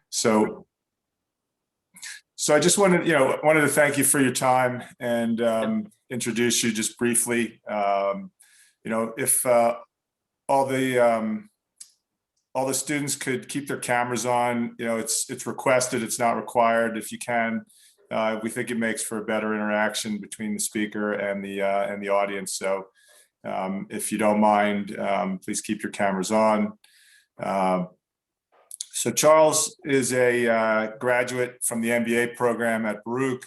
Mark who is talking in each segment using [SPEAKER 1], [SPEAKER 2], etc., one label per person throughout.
[SPEAKER 1] So I just wanted to thank you for your time and introduce you just briefly. If all the students could keep their cameras on, it's requested, it's not required. If you can, we think it makes for a better interaction between the speaker and the audience. So if you don't mind, please keep your cameras on. So Charles is a graduate from the MBA program at Baruch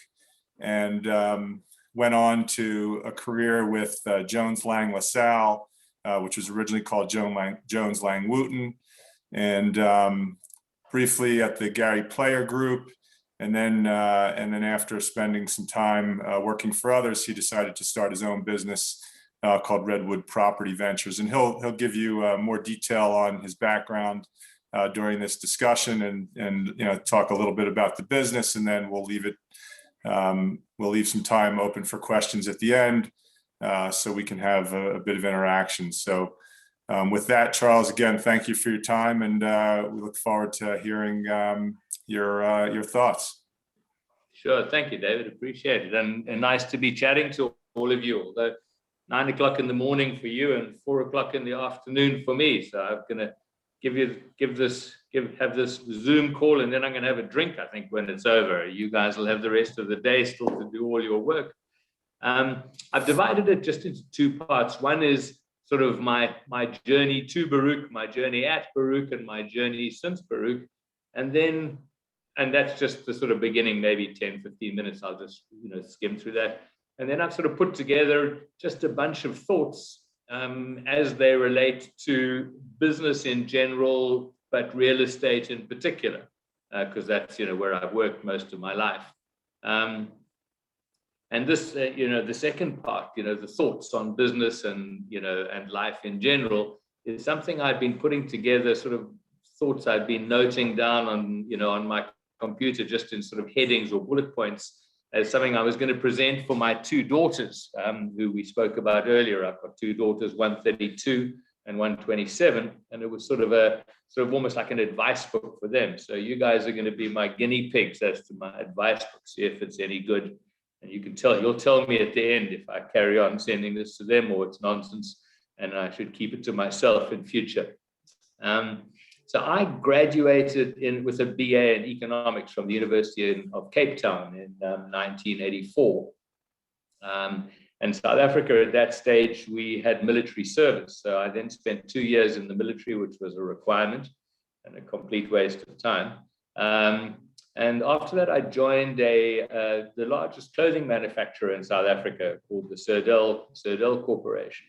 [SPEAKER 1] and went on to a career with Jones Lang LaSalle, which was originally called Jones Lang Wooten, and briefly at the Gary Player Group. And then after spending some time working for others, he decided to start his own business called Redwood Property Ventures. And he'll give you more detail on his background during this discussion, and talk a little bit about the business, and then we'll leave some time open for questions at the end, so we can have a bit of interaction. So with that, Charles, again, thank you for your time, and we look forward to hearing your thoughts.
[SPEAKER 2] Sure, thank you, David. Appreciate it, and nice to be chatting to all of you. Although 9 o'clock in the morning for you and 4 o'clock in the afternoon for me, so I'm gonna have this Zoom call, and then I'm going to have a drink, I think, when it's over. You guys will have the rest of the day still to do all your work. I've divided it just into two parts. One is sort of my journey to Baruch, my journey at Baruch, and my journey since Baruch. And that's just the sort of beginning, maybe 10, 15 minutes. I'll just skim through that. And then I've sort of put together just a bunch of thoughts as they relate to business in general, but real estate in particular, because that's where I've worked most of my life. And this, the second part, the thoughts on business and life in general, is something I've been putting together, sort of thoughts I've been noting down on my computer, just in sort of headings or bullet points, as something I was going to present for my two daughters, who we spoke about earlier. I've got two daughters, 132 and 127, and it was sort of almost like an advice book for them. So you guys are going to be my guinea pigs as to my advice book, see if it's any good. And you'll tell me at the end if I carry on sending this to them or it's nonsense, and I should keep it to myself in future. So I graduated with a BA in economics from the University of Cape Town in 1984. And South Africa at that stage, we had military service. So I then spent 2 years in the military, which was a requirement and a complete waste of time. And after that, I joined the largest clothing manufacturer in South Africa called the Serdell Corporation.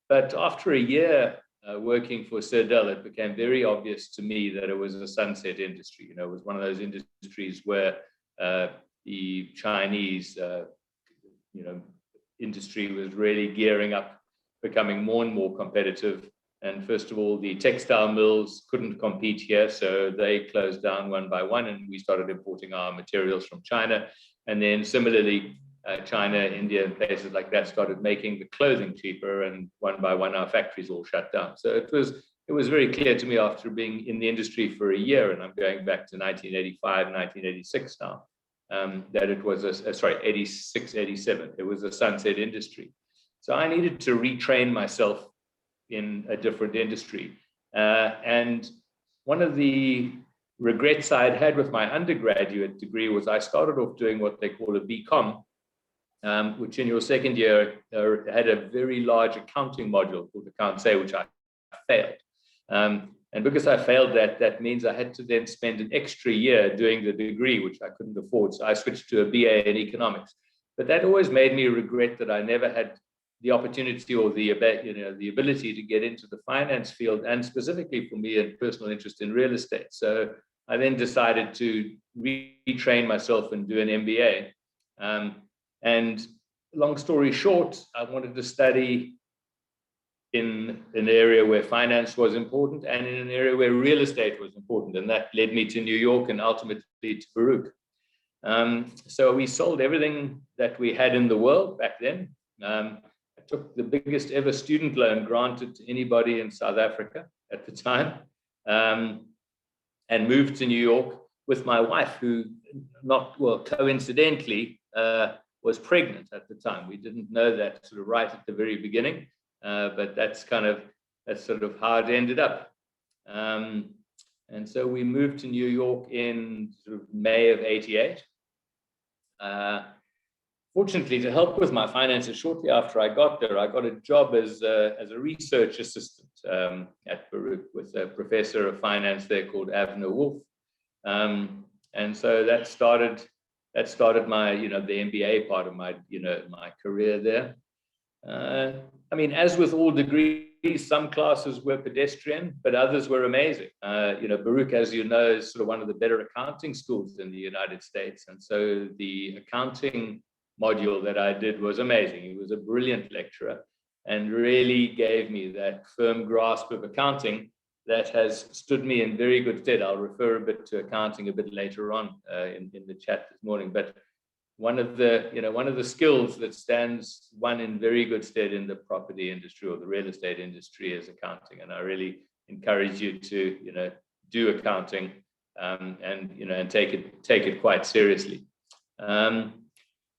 [SPEAKER 2] But after a year working for Serdell, it became very obvious to me that it was a sunset industry. It was one of those industries where the Chinese, industry was really gearing up, becoming more and more competitive. And first of all, the textile mills couldn't compete here, so they closed down one by one, and we started importing our materials from China. And then similarly, China, India, and places like that started making the clothing cheaper, and one by one our factories all shut down. So it was very clear to me after being in the industry for a year, and I'm going back to 1985, 1986 now, that it was 86, 87. It was a sunset industry. So I needed to retrain myself in a different industry. And one of the regrets I'd had with my undergraduate degree was I started off doing what they call a BCom, which in your second year had a very large accounting module called Accounts A, which I failed. And because I failed that means I had to then spend an extra year doing the degree, which I couldn't afford. So I switched to a BA in economics. But that always made me regret that I never had the opportunity or the ability to get into the finance field, and specifically for me, a personal interest in real estate. So I then decided to retrain myself and do an MBA. And long story short, I wanted to study in an area where finance was important and in an area where real estate was important. And that led me to New York and ultimately to Baruch. So we sold everything that we had in the world back then. I took the biggest ever student loan granted to anybody in South Africa at the time. and moved to New York with my wife, who coincidentally was pregnant at the time. We didn't know that sort of right at the very beginning, but that's sort of how it ended up. And so we moved to New York in sort of May of '88. Fortunately, to help with my finances, shortly after I got there, I got a job as a research assistant at Baruch with a professor of finance there called Avner Wolf. And so that started my, the MBA part of my, my career there. I mean, as with all degrees, some classes were pedestrian, but others were amazing. Baruch, as you know, is sort of one of the better accounting schools in the United States. And so the accounting module that I did was amazing. He was a brilliant lecturer and really gave me that firm grasp of accounting that has stood me in very good stead. I'll refer a bit to accounting a bit later on in the chat this morning. But one of the skills that stands one in very good stead in the property industry or the real estate industry is accounting. And I really encourage you to, do accounting and take it quite seriously.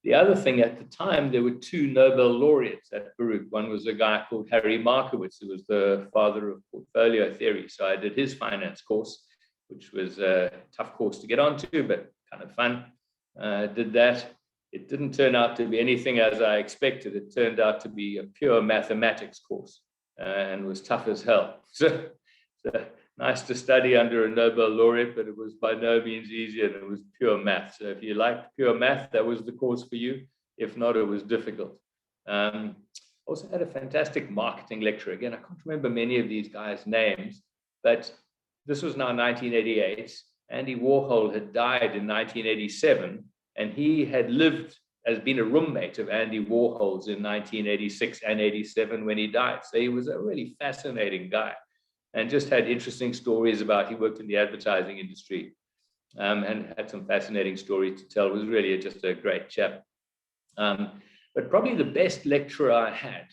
[SPEAKER 2] The other thing, at the time, there were 2 Nobel laureates at Baruch. One was a guy called Harry Markowitz, who was the father of portfolio theory. So I did his finance course, which was a tough course to get onto, but kind of fun. Did that. It didn't turn out to be anything as I expected. It turned out to be a pure mathematics course and was tough as hell. So nice to study under a Nobel laureate, but it was by no means easy, and it was pure math. So if you liked pure math, that was the course for you. If not, it was difficult. Also had a fantastic marketing lecturer. Again, I can't remember many of these guys' names, but this was now 1988. Andy Warhol had died in 1987, and he had been a roommate of Andy Warhol's in 1986 and 87 when he died. So he was a really fascinating guy. And just had interesting stories about, he worked in the advertising industry and had some fascinating stories to tell. It was really just a great chap. But probably the best lecturer I had,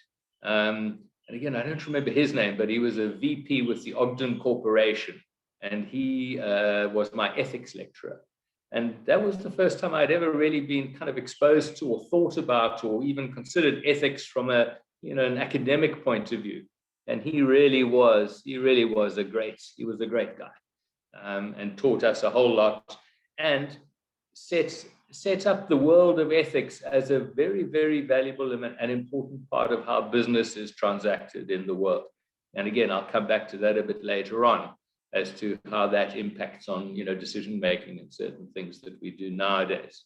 [SPEAKER 2] and again, I don't remember his name, but he was a VP with the Ogden Corporation, and he was my ethics lecturer. And that was the first time I'd ever really been kind of exposed to or thought about or even considered ethics from an academic point of view. And he was a great guy, and taught us a whole lot and set up the world of ethics as a very, very valuable and important part of how business is transacted in the world. And again, I'll come back to that a bit later on as to how that impacts on, decision making and certain things that we do nowadays.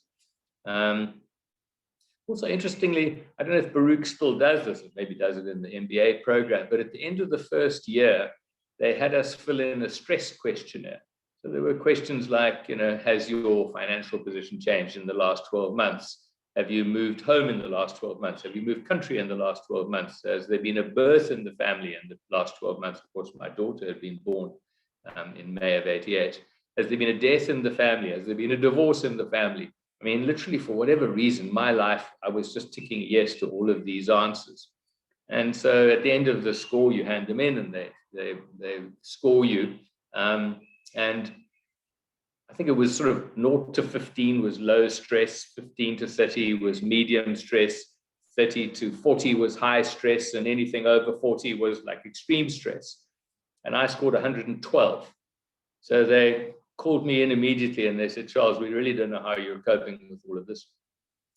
[SPEAKER 2] Also, interestingly, I don't know if Baruch still does this, or maybe does it in the MBA program, but at the end of the first year, they had us fill in a stress questionnaire. So there were questions like, has your financial position changed in the last 12 months? Have you moved home in the last 12 months? Have you moved country in the last 12 months? Has there been a birth in the family in the last 12 months? Of course, my daughter had been born in May of '88. Has there been a death in the family? Has there been a divorce in the family? I mean, literally, for whatever reason, my life, I was just ticking yes to all of these answers. And so at the end of the score, you hand them in and they score you. And I think it was sort of 0 to 15 was low stress, 15 to 30 was medium stress, 30 to 40 was high stress, and anything over 40 was like extreme stress. And I scored 112. So they called me in immediately and they said, Charles, we really don't know how you're coping with all of this.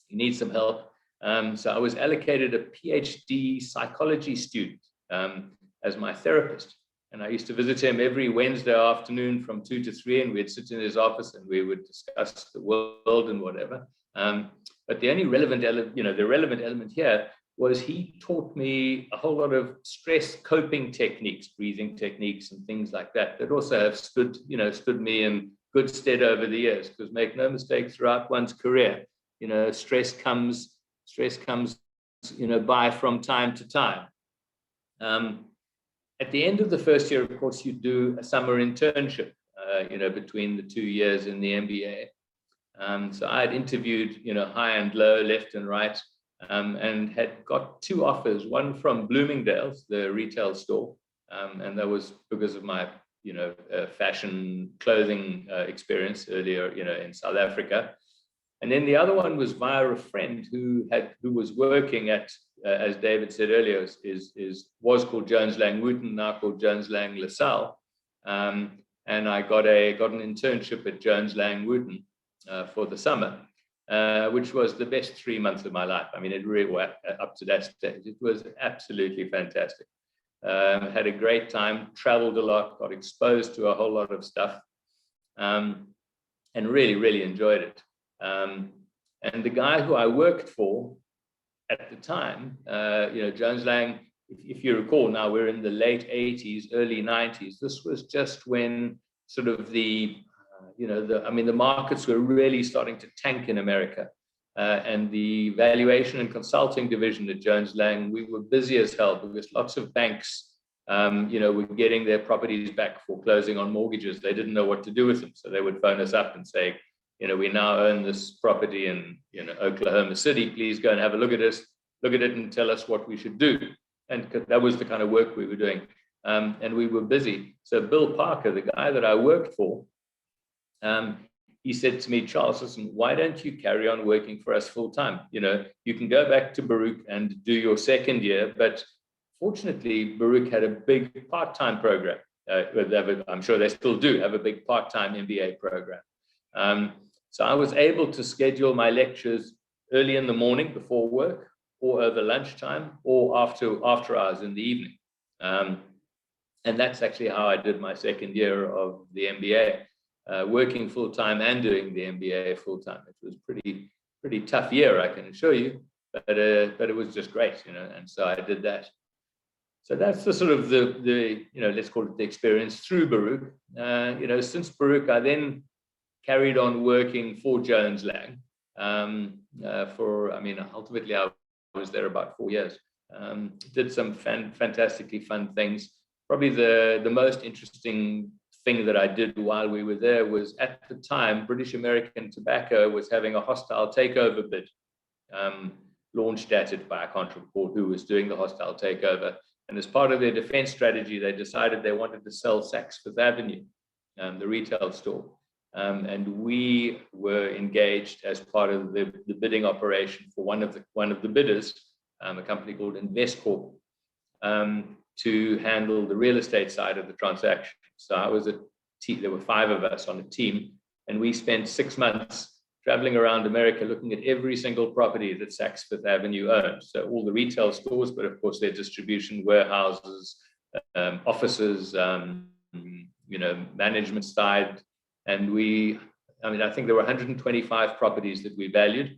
[SPEAKER 2] You need some help. So I was allocated a PhD psychology student as my therapist. And I used to visit him every Wednesday afternoon from 2 to 3, and we'd sit in his office and we would discuss the world and whatever. But the only relevant element here was he taught me a whole lot of stress coping techniques, breathing techniques and things like that, that also have stood me in good stead over the years, because make no mistake, throughout one's career, stress comes, by from time to time. At the end of the first year, of course, you do a summer internship, between the 2 years in the MBA. So I had interviewed, high and low, left and right, and had got 2 offers, one from Bloomingdale's, the retail store, and that was because of my fashion clothing experience earlier, in South Africa. And then the other one was via a friend who was working at, as David said earlier, was called Jones Lang Wooten, now called Jones Lang LaSalle. And I got an internship at Jones Lang Wooten for the summer, which was the best 3 months of my life. I mean, it really was up to that stage. It was absolutely fantastic. Had a great time, traveled a lot, got exposed to a whole lot of stuff, and really, really enjoyed it. And the guy who I worked for at the time, Jones Lang, if you recall, now we're in the late 80s, early 90s. This was just when sort of the markets were really starting to tank in America. And the valuation and consulting division at Jones Lang, we were busy as hell because lots of banks, were getting their properties back foreclosing on mortgages. They didn't know what to do with them. So they would phone us up and say, we now own this property in, Oklahoma City. Please go and have a look at it and tell us what we should do. And that was the kind of work we were doing. And we were busy. So Bill Parker, the guy that I worked for, he said to me, Charles, listen, why don't you carry on working for us full time? You can go back to Baruch and do your second year. But fortunately, Baruch had a big part-time program. I'm sure they still do have a big part-time MBA program. So I was able to schedule my lectures early in the morning before work, or over lunchtime, or after hours in the evening. And that's actually how I did my second year of the MBA. Working full-time and doing the MBA full-time. It was pretty tough year, I can assure you, but it was just great, and so I did that. So that's the sort of the let's call it the experience through Baruch. Since Baruch, I then carried on working for Jones Lang ultimately I was there about 4 years. Did some fantastically fun things. Probably the most interesting thing that I did while we were there was, at the time, British American Tobacco was having a hostile takeover bid launched at it by, I can't recall who was doing the hostile takeover. And as part of their defense strategy, they decided they wanted to sell Saks Fifth Avenue, the retail store. And we were engaged as part of the bidding operation for one of the bidders, a company called InvestCorp, to handle the real estate side of the transaction. So I was there were 5 of us on a team, and we spent 6 months traveling around America looking at every single property that Saks Fifth Avenue owned. So all the retail stores, but of course their distribution warehouses, offices, management side. And I think there were 125 properties that we valued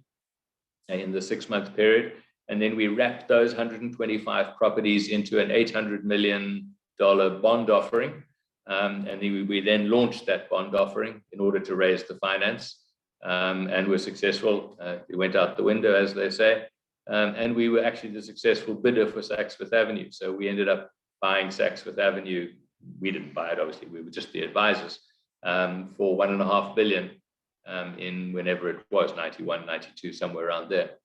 [SPEAKER 2] in the 6-month period. And then we wrapped those 125 properties into an $800 million bond offering. And we then launched that bond offering in order to raise the finance, and were successful. It went out the window, as they say. And we were actually the successful bidder for Saks Fifth Avenue. So we ended up buying Saks Fifth Avenue. We didn't buy it, obviously. We were just the advisors, for $1.5 billion in whenever it was, 91, 92, somewhere around there.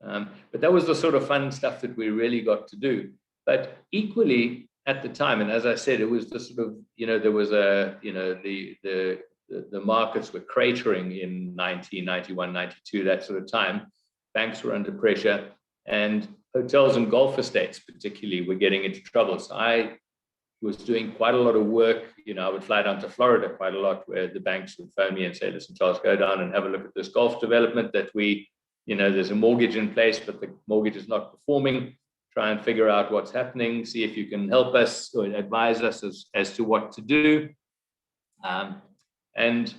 [SPEAKER 2] But that was the sort of fun stuff that we really got to do. But equally at the time, and as I said, it was the sort of, there was the markets were cratering in 1991, 92, that sort of time. Banks were under pressure, and hotels and golf estates particularly were getting into trouble. So I was doing quite a lot of work. I would fly down to Florida quite a lot, where the banks would phone me and say, listen, Charles, go down and have a look at this golf development that there's a mortgage in place, but the mortgage is not performing. Try and figure out what's happening, see if you can help us or advise us as to what to do. And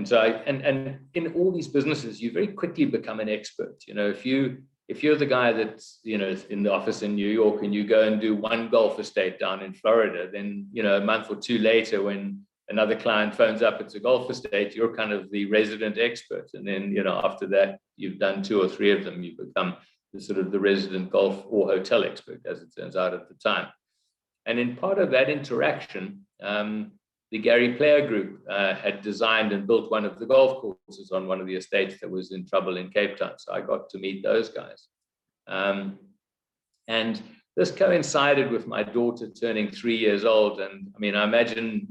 [SPEAKER 2] so in all these businesses, you very quickly become an expert. If you're the guy that's in the office in New York, and you go and do one golf estate down in Florida, then a month or 2 later, when another client phones up, it's a golf estate, you're kind of the resident expert. And then after that, you've done 2 or 3 of them, you become the sort of the resident golf or hotel expert, as it turns out at the time. And in part of that interaction, the Gary Player Group had designed and built one of the golf courses on one of the estates that was in trouble in Cape Town. So I got to meet those guys. And this coincided with my daughter turning 3 years old. And I mean, I imagine,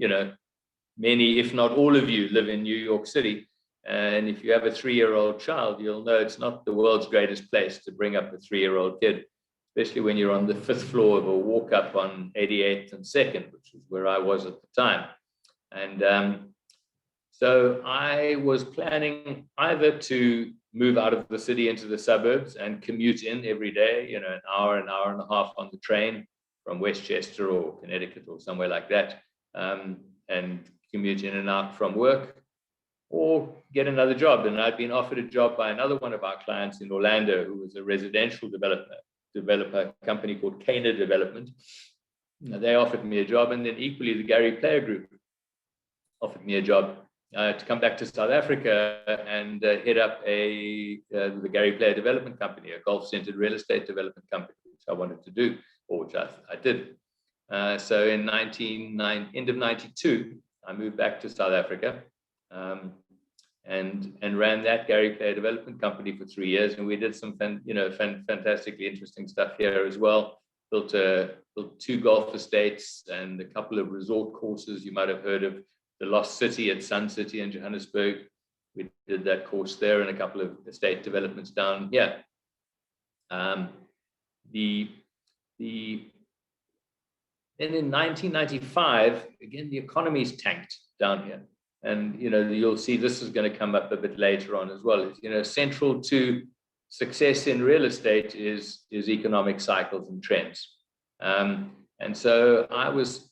[SPEAKER 2] many, if not all of you, live in New York City. And if you have a 3-year-old child, you'll know it's not the world's greatest place to bring up a 3-year-old kid, especially when you're on the 5th floor of a walk up on 88th and 2nd, which is where I was at the time. And so I was planning either to move out of the city into the suburbs and commute in every day, an hour and a half on the train from Westchester or Connecticut or somewhere like that, and commute in and out from work, or get another job. And I'd been offered a job by another one of our clients in Orlando, who was a residential developer company called Cana Development. They offered me a job, and then equally the Gary Player Group offered me a job to come back to South Africa and head up the Gary Player Development Company, a golf-centered real estate development company, which I wanted to do, or which I did. So in end of 92, I moved back to South Africa and ran that Gary Player Development Company for 3 years, and we did some fantastically interesting stuff here as well. Built 2 golf estates and a couple of resort courses. You might have heard of the Lost City at Sun City in Johannesburg. We did that course there, and a couple of estate developments down here. Then in 1995, again, the economy's tanked down here. And, you'll see this is going to come up a bit later on as well. Central to success in real estate is economic cycles and trends. And so I was,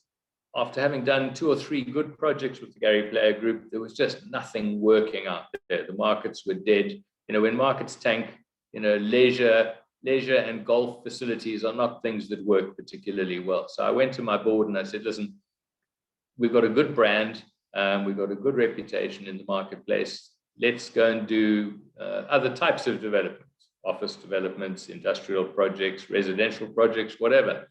[SPEAKER 2] after having done 2 or 3 good projects with the Gary Player Group, there was just nothing working out there. The markets were dead. When markets tank, leisure and golf facilities are not things that work particularly well. So I went to my board and I said, listen, we've got a good brand. We've got a good reputation in the marketplace. Let's go and do other types of developments, office developments, industrial projects, residential projects, whatever.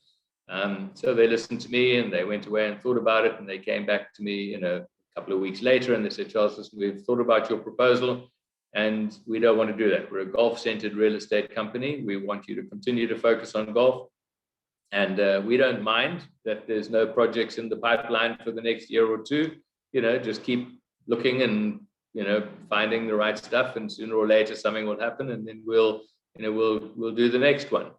[SPEAKER 2] So they listened to me and they went away and thought about it. And they came back to me, a couple of weeks later, and they said, Charles, listen, we've thought about your proposal and we don't want to do that. We're a golf-centered real estate company. We want you to continue to focus on golf. And we don't mind that there's no projects in the pipeline for the next year or 2. Just keep looking and, finding the right stuff, and sooner or later something will happen, and then we'll do the next one.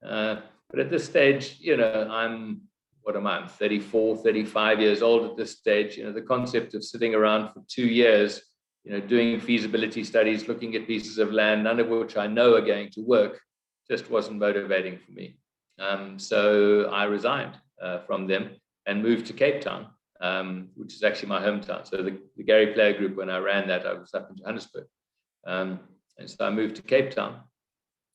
[SPEAKER 2] But at this stage, I'm 34, 35 years old at this stage. The concept of sitting around for 2 years, doing feasibility studies, looking at pieces of land, none of which I know are going to work, just wasn't motivating for me. So I resigned from them and moved to Cape Town, which is actually my hometown. So the Gary Player Group, when I ran that, I was up in Johannesburg. And so I moved to Cape Town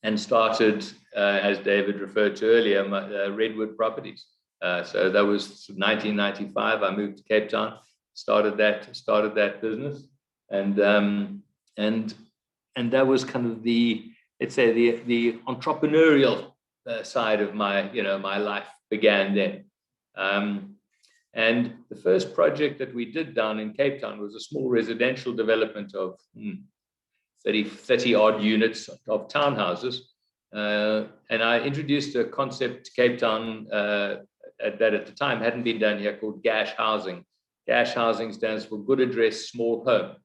[SPEAKER 2] and started, as David referred to earlier, my Redwood Properties. So that was 1995. I moved to Cape Town, started that business, and that was kind of the entrepreneurial side of my life began then. And the first project that we did down in Cape Town was a small residential development of 30 odd units of townhouses. And I introduced a concept to Cape Town that at the time hadn't been done here, called GASH housing. GASH housing stands for Good Address Small Home.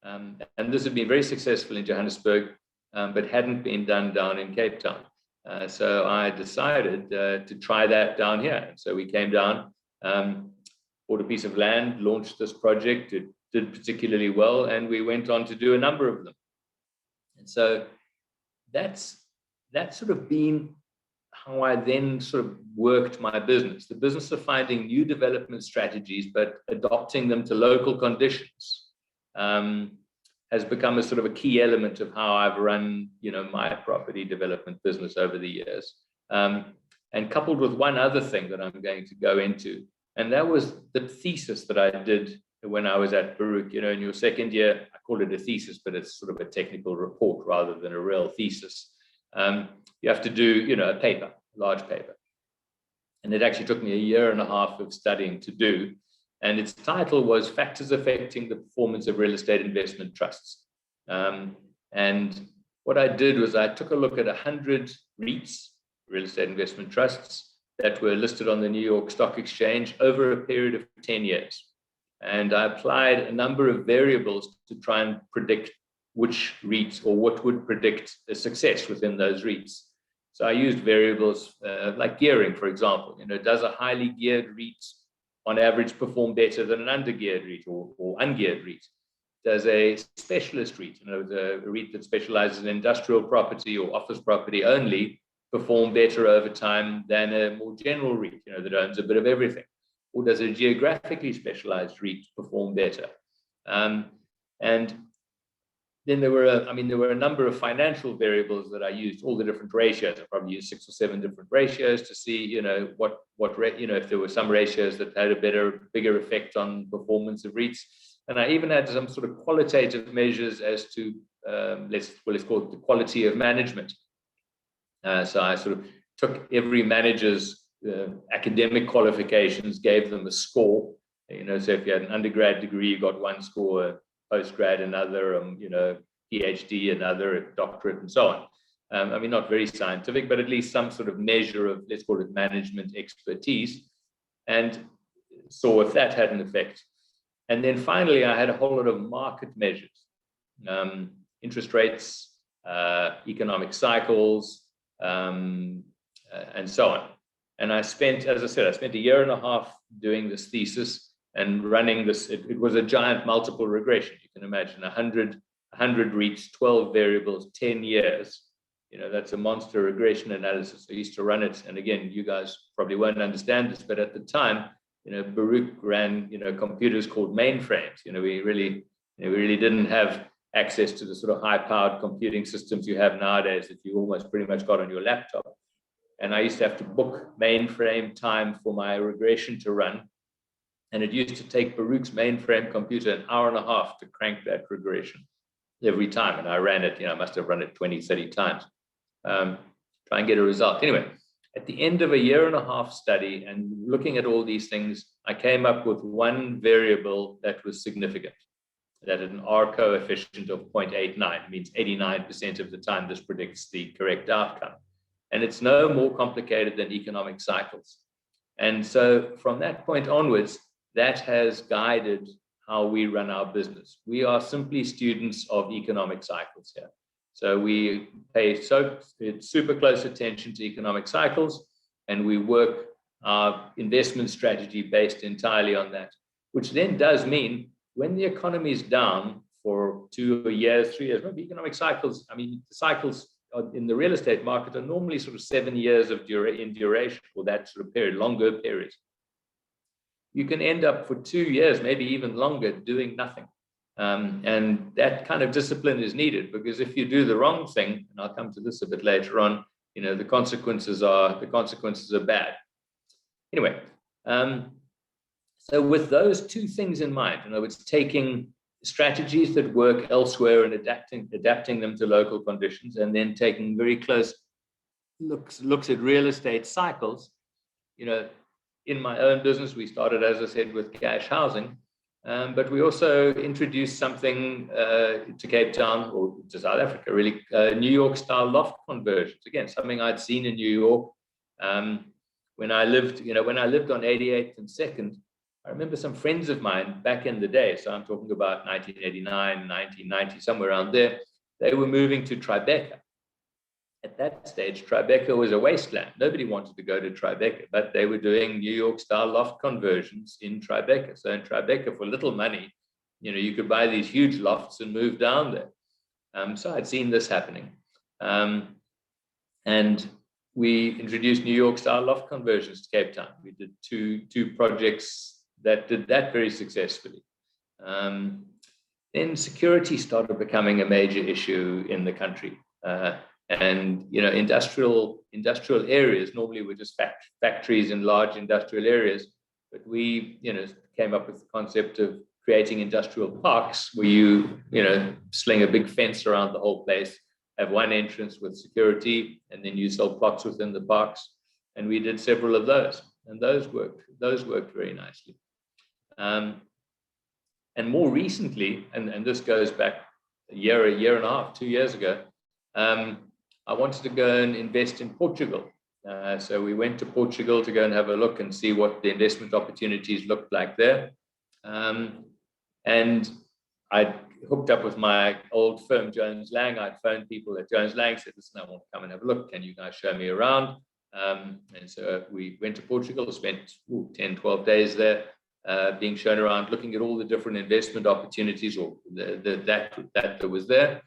[SPEAKER 2] And this had been very successful in Johannesburg, but hadn't been done down in Cape Town. So I decided to try that down here. And so we came down, bought a piece of land, launched this project. It did particularly well, and we went on to do a number of them. And so that's sort of been how I then sort of worked my business. The business of finding new development strategies, but adopting them to local conditions, has become a sort of a key element of how I've run, my property development business over the years. And coupled with one other thing that I'm going to go into, and that was the thesis that I did when I was at Baruch. In your second year, I call it a thesis, but it's sort of a technical report rather than a real thesis. You have to do, a paper, a large paper. And it actually took me 1.5 years of studying to do. And its title was Factors Affecting the Performance of Real Estate Investment Trusts. And what I did was I took a look at 100 REITs, real estate investment trusts that were listed on the New York Stock Exchange over a period of 10 years. And I applied a number of variables to try and predict which REITs or what would predict the success within those REITs. So I used variables like gearing, for example. Does a highly geared REIT on average perform better than an undergeared REIT or ungeared REIT? Does a specialist REIT, the REIT that specializes in industrial property or office property only, perform better over time than a more general REIT, that owns a bit of everything? Or does a geographically specialized REIT perform better? And then there were a number of financial variables that I used, all the different ratios. I probably used 6 or 7 different ratios to see, if there were some ratios that had a bigger effect on performance of REITs. And I even had some sort of qualitative measures as to, let's call it the quality of management. So I sort of took every manager's academic qualifications, gave them a score. So if you had an undergrad degree, you got one score, postgrad another, PhD another, doctorate, and so on. Not very scientific, but at least some sort of measure of, let's call it, management expertise, and saw if that had an effect. And then finally, I had a whole lot of market measures, interest rates, economic cycles, and so on. And I spent, as I said, a year and a half doing this thesis and running this. It was a giant multiple regression. You can imagine 100 REITs, 12 variables, 10 years. That's a monster regression analysis. I used to run it. And again, you guys probably won't understand this, but at the time, Baruch ran, computers called mainframes. We really didn't have access to the sort of high-powered computing systems you have nowadays that you almost pretty much got on your laptop. And I used to have to book mainframe time for my regression to run. And it used to take Baruch's mainframe computer an hour and a half to crank that regression every time. And I ran it, I must have run it 20, 30 times, try and get a result. Anyway, at the end of a year and a half study and looking at all these things, I came up with one variable that was significant, that had an R coefficient of 0.89, means 89% of the time this predicts the correct outcome. And it's no more complicated than economic cycles. And so from that point onwards, that has guided how we run our business. We are simply students of economic cycles here. So we pay super close attention to economic cycles, and we work our investment strategy based entirely on that, which then does mean when the economy is down for 2 years, 3 years, maybe economic cycles, the cycles in the real estate market are normally sort of 7 years in duration, for that sort of period, longer periods. You can end up for 2 years, maybe even longer, doing nothing. And that kind of discipline is needed, because if you do the wrong thing, and I'll come to this a bit later on, the consequences are bad. Anyway, so with those two things in mind, it's taking strategies that work elsewhere and adapting them to local conditions, and then taking very close looks at real estate cycles. In my own business, we started, as I said, with cash housing, but we also introduced something to Cape Town, or to South Africa, really, New York style loft conversions. Again, something I'd seen in New York when I lived on 88th and 2nd. I remember some friends of mine back in the day, so I'm talking about 1989, 1990, somewhere around there, they were moving to Tribeca. At that stage, Tribeca was a wasteland. Nobody wanted to go to Tribeca, but they were doing New York-style loft conversions in Tribeca. So in Tribeca, for little money, you could buy these huge lofts and move down there. So I'd seen this happening. And we introduced New York-style loft conversions to Cape Town. We did two projects that did that very successfully. Then security started becoming a major issue in the country. And industrial areas normally were just factories in large industrial areas, but we came up with the concept of creating industrial parks where you sling a big fence around the whole place, have one entrance with security, and then you sell plots within the parks. And we did several of those, and those worked very nicely. And more recently, and this goes back a year and a half, 2 years ago, I wanted to go and invest in Portugal. So we went to Portugal to go and have a look and see what the investment opportunities looked like there. And I hooked up with my old firm, Jones Lang. I'd phoned people at Jones Lang, said, listen, I want to come and have a look. Can you guys show me around? And so we went to Portugal, spent 10, 12 days there, being shown around, looking at all the different investment opportunities or that was there.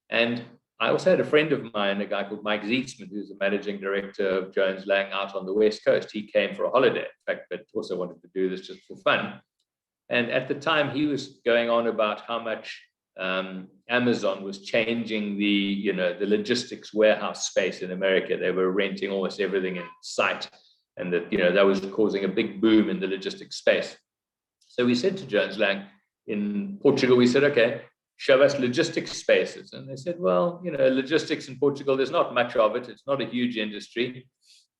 [SPEAKER 2] And I also had a friend of mine, a guy called Mike Zicklin, who's the managing director of Jones Lang out on the West Coast. He came for a holiday, in fact, but also wanted to do this just for fun. And at the time, he was going on about how much Amazon was changing the logistics warehouse space in America. They were renting almost everything in sight, and that was causing a big boom in the logistics space. So we said to Jones Lang in Portugal, we said, okay, show us logistics spaces. And they said, well, logistics in Portugal, there's not much of it. It's not a huge industry,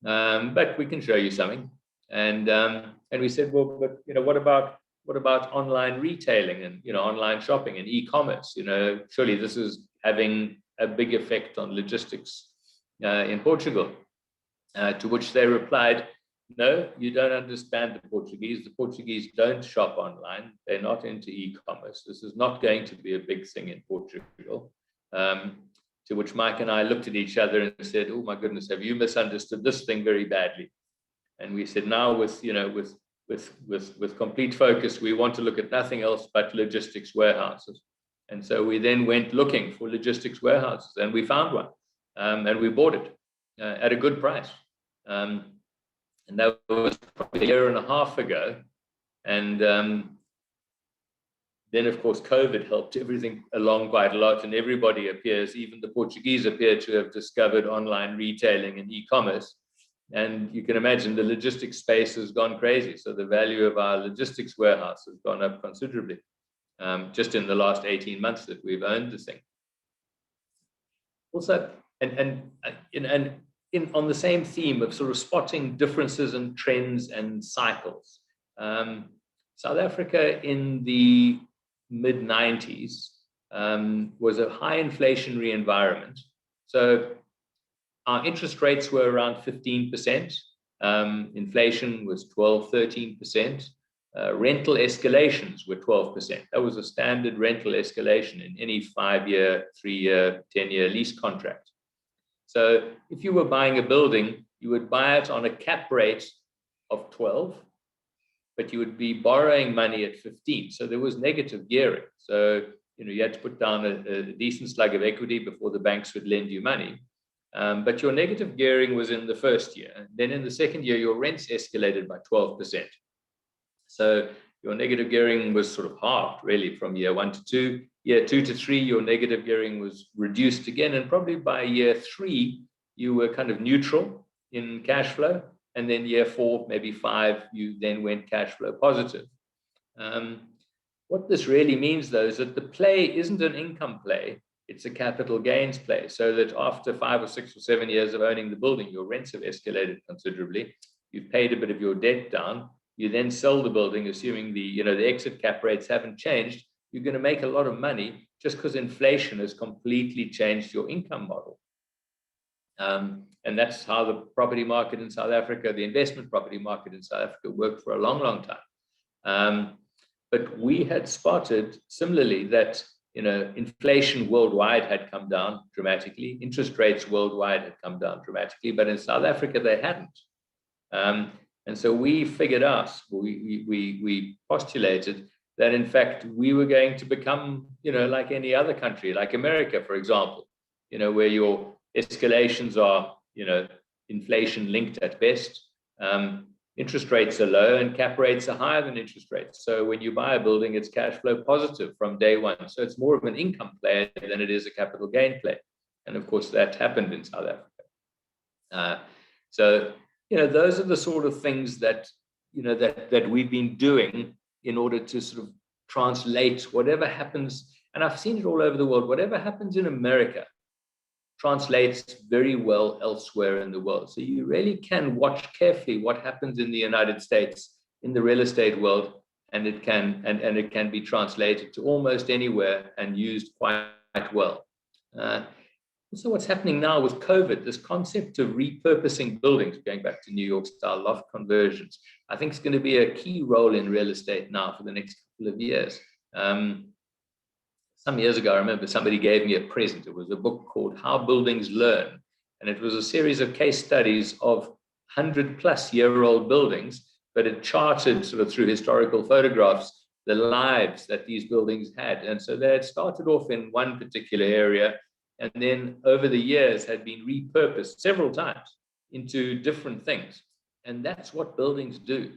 [SPEAKER 2] but we can show you something. And we said, well, but what about online retailing and online shopping and e-commerce? Surely this is having a big effect on logistics in Portugal. To which they replied, no, you don't understand the Portuguese. The Portuguese don't shop online. They're not into e-commerce. This is not going to be a big thing in Portugal. To which Mike and I looked at each other and said, oh my goodness, have you misunderstood this thing very badly? And we said, now with complete focus, we want to look at nothing else but logistics warehouses. And so we then went looking for logistics warehouses, and we found one, and we bought it at a good price. And that was probably a year and a half ago. And then, of course, COVID helped everything along quite a lot, and everybody appears, even the Portuguese appear to have discovered online retailing and e-commerce. And you can imagine the logistics space has gone crazy. So the value of our logistics warehouse has gone up considerably just in the last 18 months that we've owned this thing. Also, on the same theme of sort of spotting differences and trends and cycles, South Africa in the mid-90s was a high inflationary environment. So our interest rates were around 15%. Inflation was 12, 13%. Rental escalations were 12%. That was a standard rental escalation in any 5-year, 3-year, 10-year lease contract. So if you were buying a building, you would buy it on a cap rate of 12, but you would be borrowing money at 15. So there was negative gearing. So you had to put down a decent slug of equity before the banks would lend you money. But your negative gearing was in the first year. And then in the second year, your rents escalated by 12%. So your negative gearing was sort of halved, really, from year 1 to 2. Year 2 to 3, your negative gearing was reduced again. And probably by year 3, you were kind of neutral in cash flow. And then year 4, maybe 5, you then went cash flow positive. What this really means, though, is that the play isn't an income play. It's a capital gains play. So that after 5 or 6 or 7 years of owning the building, your rents have escalated considerably. You've paid a bit of your debt down. You then sell the building, assuming the exit cap rates haven't changed. You're going to make a lot of money just because inflation has completely changed your income model. And that's how the property market in South Africa, the investment property market in South Africa, worked for a long, long time. But we had spotted similarly that inflation worldwide had come down dramatically. Interest rates worldwide had come down dramatically, but in South Africa they hadn't. And so we figured out, we postulated that in fact we were going to become, like any other country, like America, for example, where your escalations are, inflation linked at best. Interest rates are low and cap rates are higher than interest rates. So when you buy a building, it's cash flow positive from day one. So it's more of an income play than it is a capital gain play. And of course, that happened in South Africa. So those are the sort of things that, that we've been doing in order to sort of translate whatever happens. And I've seen it all over the world. Whatever happens in America translates very well elsewhere in the world. So you really can watch carefully what happens in the United States in the real estate world, and it can be translated to almost anywhere and used quite well. Also, what's happening now with COVID, this concept of repurposing buildings, going back to New York style loft conversions, I think is going to be a key role in real estate now for the next couple of years. Some years ago, I remember somebody gave me a present. It was a book called How Buildings Learn. And it was a series of case studies of 100-plus-year-old buildings, but it charted sort of through historical photographs the lives that these buildings had. And so they had started off in one particular area, and then over the years had been repurposed several times into different things. And that's what buildings do.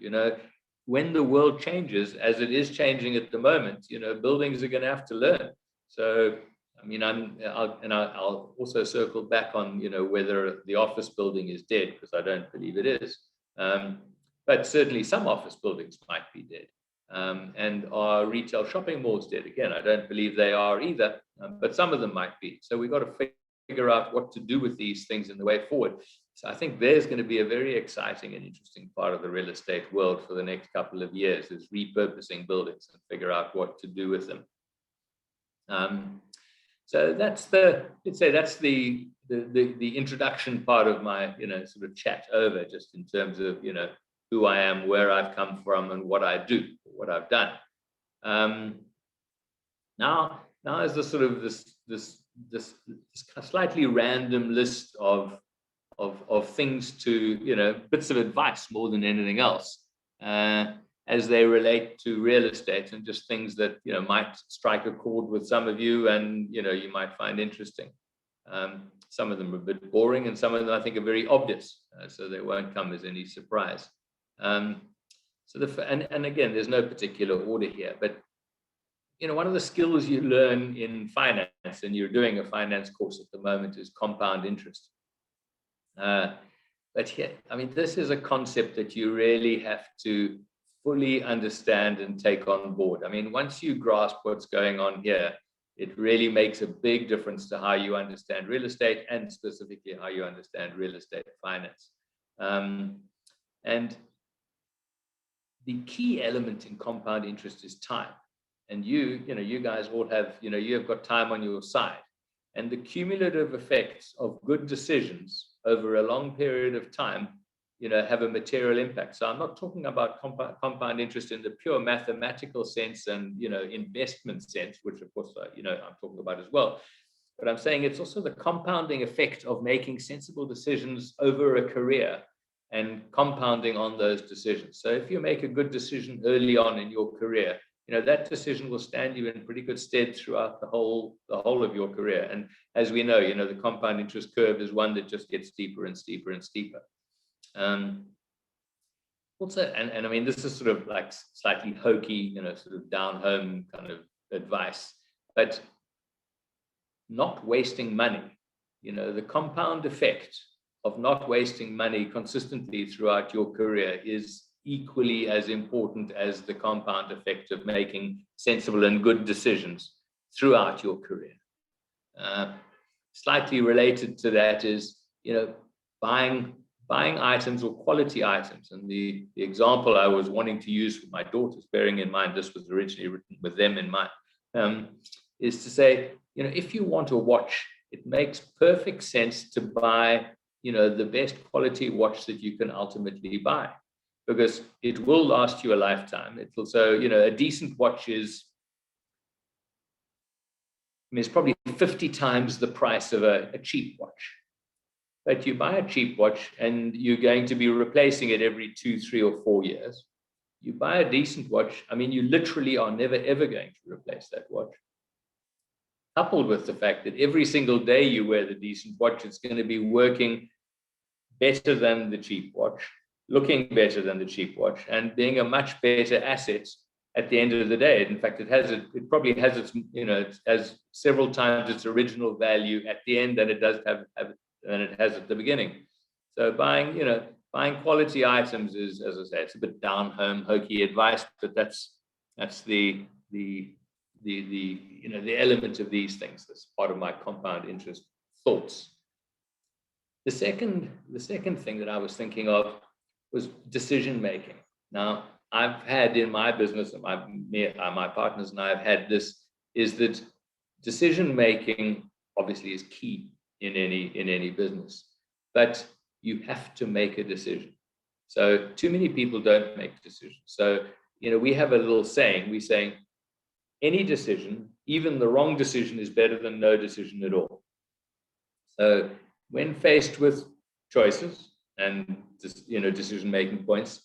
[SPEAKER 2] When the world changes, as it is changing at the moment, buildings are going to have to learn. So, I mean, I'll also circle back on, whether the office building is dead, because I don't believe it is. But certainly some office buildings might be dead. And are retail shopping malls dead? Again, I don't believe they are either, but some of them might be. So we've got to figure out what to do with these things in the way forward. So I think there's going to be a very exciting and interesting part of the real estate world for the next couple of years, is repurposing buildings and figure out what to do with them. So that's the introduction part of my, sort of chat over, just in terms of, who I am, where I've come from, and what I do, what I've done. Now is the sort of this slightly random list of things to, bits of advice more than anything else, as they relate to real estate, and just things that, might strike a chord with some of you, and, you might find interesting. Some of them are a bit boring, and some of them I think are very obvious, so they won't come as any surprise. And again, there's no particular order here, but one of the skills you learn in finance, and you're doing a finance course at the moment, is compound interest. But here, I mean, this is a concept that you really have to fully understand and take on board. I mean, once you grasp what's going on here, it really makes a big difference to how you understand real estate, and specifically how you understand real estate finance. And the key element in compound interest is time. And you guys all have, you have got time on your side. And the cumulative effects of good decisions over a long period of time, have a material impact. So I'm not talking about compound interest in the pure mathematical sense and, investment sense, which of course, I'm talking about as well. But I'm saying it's also the compounding effect of making sensible decisions over a career and compounding on those decisions. So if you make a good decision early on in your career, that decision will stand you in pretty good stead throughout the whole of your career. And as we know, the compound interest curve is one that just gets steeper and steeper and steeper. Also, and I mean, this is sort of like slightly hokey, sort of down home kind of advice, but not wasting money, the compound effect of not wasting money consistently throughout your career is equally as important as the compound effect of making sensible and good decisions throughout your career. Slightly related to that is, buying items or quality items. And the example I was wanting to use for my daughters, bearing in mind this was originally written with them in mind, is to say, if you want a watch, it makes perfect sense to buy, the best quality watch that you can ultimately buy, because it will last you a lifetime. It will, so, a decent watch is, it's probably 50 times the price of a cheap watch. But you buy a cheap watch and you're going to be replacing it every 2, 3, or 4 years. You buy a decent watch, I mean, you literally are never, ever going to replace that watch. Coupled with the fact that every single day you wear the decent watch, it's going to be working better than the cheap watch, looking better than the cheap watch, and being a much better asset at the end of the day. In fact, it probably has its, it has several times its original value at the end than it does have than it has at the beginning. So buying quality items is, as I say, it's a bit down home hokey advice, but that's the element of these things. That's part of my compound interest thoughts. The second thing that I was thinking of was decision making. Now, I've had in my business, and my partners and I have had this, is that decision making obviously is key in any business, but you have to make a decision. So too many people don't make decisions. So, we have a little saying, we're saying any decision, even the wrong decision, is better than no decision at all. So when faced with choices and decision-making points,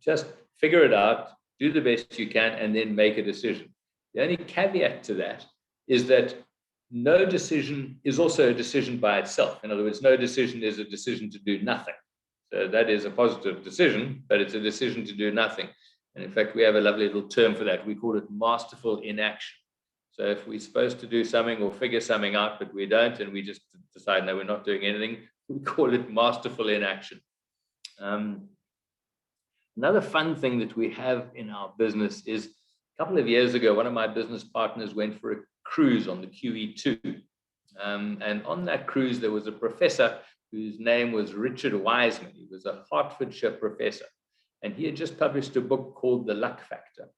[SPEAKER 2] just figure it out, do the best you can, and then make a decision. The only caveat to that is that no decision is also a decision by itself. In other words, no decision is a decision to do nothing. So that is a positive decision, but it's a decision to do nothing. And in fact, we have a lovely little term for that. We call it masterful inaction. So if we're supposed to do something or figure something out, but we don't, and we just decide, no, we're not doing anything, we call it masterful inaction. Another fun thing that we have in our business is a couple of years ago, one of my business partners went for a cruise on the QE2. And on that cruise, there was a professor whose name was Richard Wiseman. He was a Hertfordshire professor. And he had just published a book called The Luck Factor.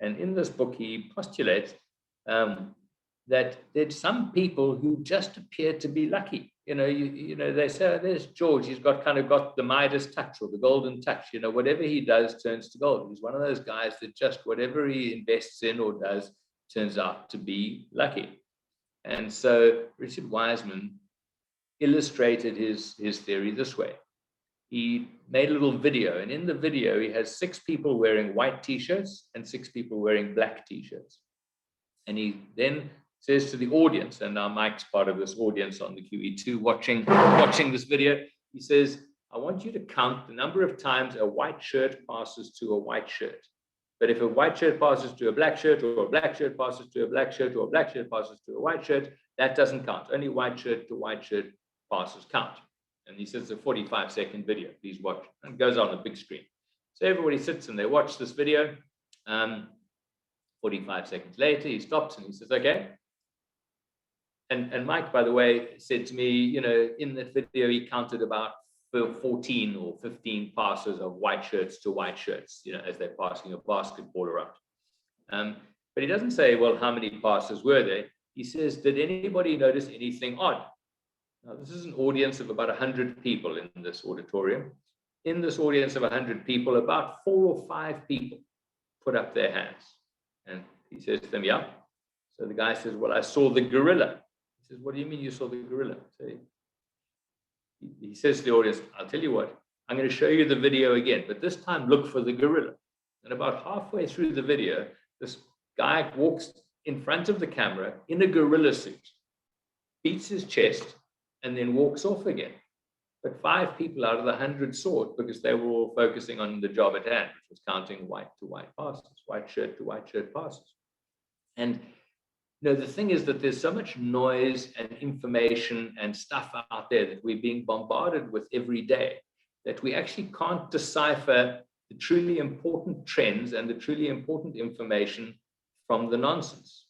[SPEAKER 2] And in this book, he postulates that there's some people who just appear to be lucky. They say, oh, there's George, he's got the Midas touch or the golden touch. Whatever he does turns to gold. He's one of those guys that just whatever he invests in or does turns out to be lucky. And so Richard Wiseman illustrated his theory this way. He made a little video, and in the video, he has 6 people wearing white t-shirts and 6 people wearing black t-shirts. And he then says to the audience, and now Mike's part of this audience on the QE2 watching this video, he says, I want you to count the number of times a white shirt passes to a white shirt. But if a white shirt passes to a black shirt, or a black shirt passes to a black shirt, or a black shirt passes to a white shirt, that doesn't count. Only white shirt to white shirt passes count. And he says it's a 45-second video. Please watch. And it goes on a big screen. So everybody sits and they watch this video. 45 seconds later, he stops and he says, okay. And Mike, by the way, said to me, in that video, he counted about 14 or 15 passes of white shirts to white shirts, as they're passing a basketball around. But he doesn't say, well, how many passes were there? He says, did anybody notice anything odd? Now, this is an audience of about 100 people in this auditorium. In this audience of 100 people, about 4 or 5 people put up their hands. And he says to them, yeah. So the guy says, well, I saw the gorilla. He says, what do you mean you saw the gorilla? So he says to the audience, I'll tell you what, I'm going to show you the video again, but this time look for the gorilla. And about halfway through the video, this guy walks in front of the camera in a gorilla suit, beats his chest, and then walks off again. But 5 people out of the 100 saw it because they were all focusing on the job at hand, which was counting white to white passes, white shirt to white shirt passes. And the thing is that there's so much noise and information and stuff out there that we're being bombarded with every day that we actually can't decipher the truly important trends and the truly important information from the nonsense.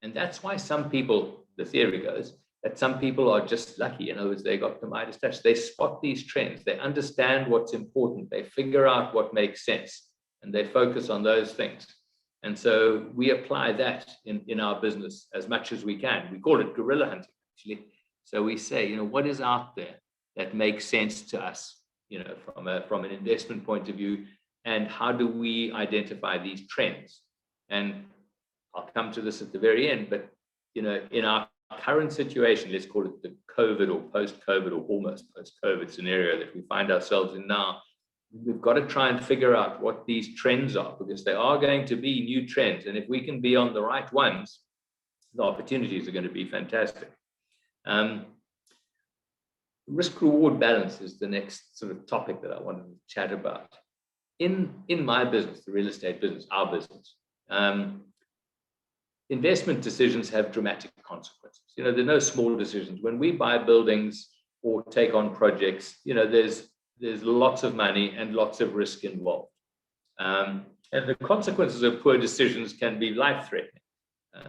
[SPEAKER 2] And that's why some people, the theory goes, that some people are just lucky. In other words, they got the Midas touch. They spot these trends. They understand what's important. They figure out what makes sense, and they focus on those things. And so we apply that in our business as much as we can. We call it guerrilla hunting, actually. So we say, what is out there that makes sense to us, from an investment point of view, and how do we identify these trends? And I'll come to this at the very end, but in our current situation, let's call it the COVID or post-COVID or almost post-COVID scenario that we find ourselves in now, we've got to try and figure out what these trends are, because there are going to be new trends. And if we can be on the right ones, the opportunities are going to be fantastic. Risk-reward balance is the next sort of topic that I wanted to chat about. In my business, the real estate business, our business, investment decisions have dramatic consequences. There are no small decisions. When we buy buildings or take on projects, there's lots of money and lots of risk involved. And the consequences of poor decisions can be life-threatening.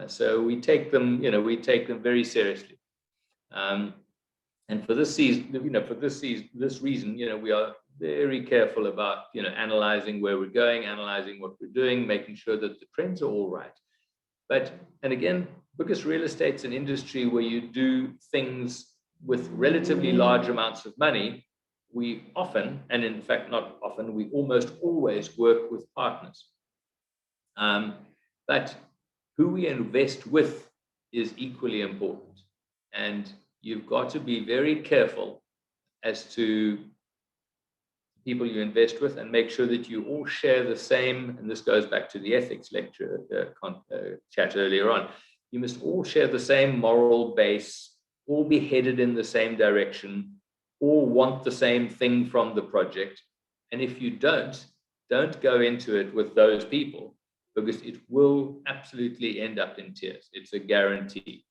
[SPEAKER 2] So we take them very seriously. And for this reason, we are very careful about, analyzing where we're going, analyzing what we're doing, making sure that the trends are all right. And again, because real estate's an industry where you do things with relatively large amounts of money, we often, and in fact not often, we almost always work with partners. But who we invest with is equally important. And you've got to be very careful as to people you invest with and make sure that you all share the same, and this goes back to the ethics lecture chat earlier on, you must all share the same moral base, all be headed in the same direction, all want the same thing from the project. And if you don't go into it with those people, because it will absolutely end up in tears. It's a guarantee.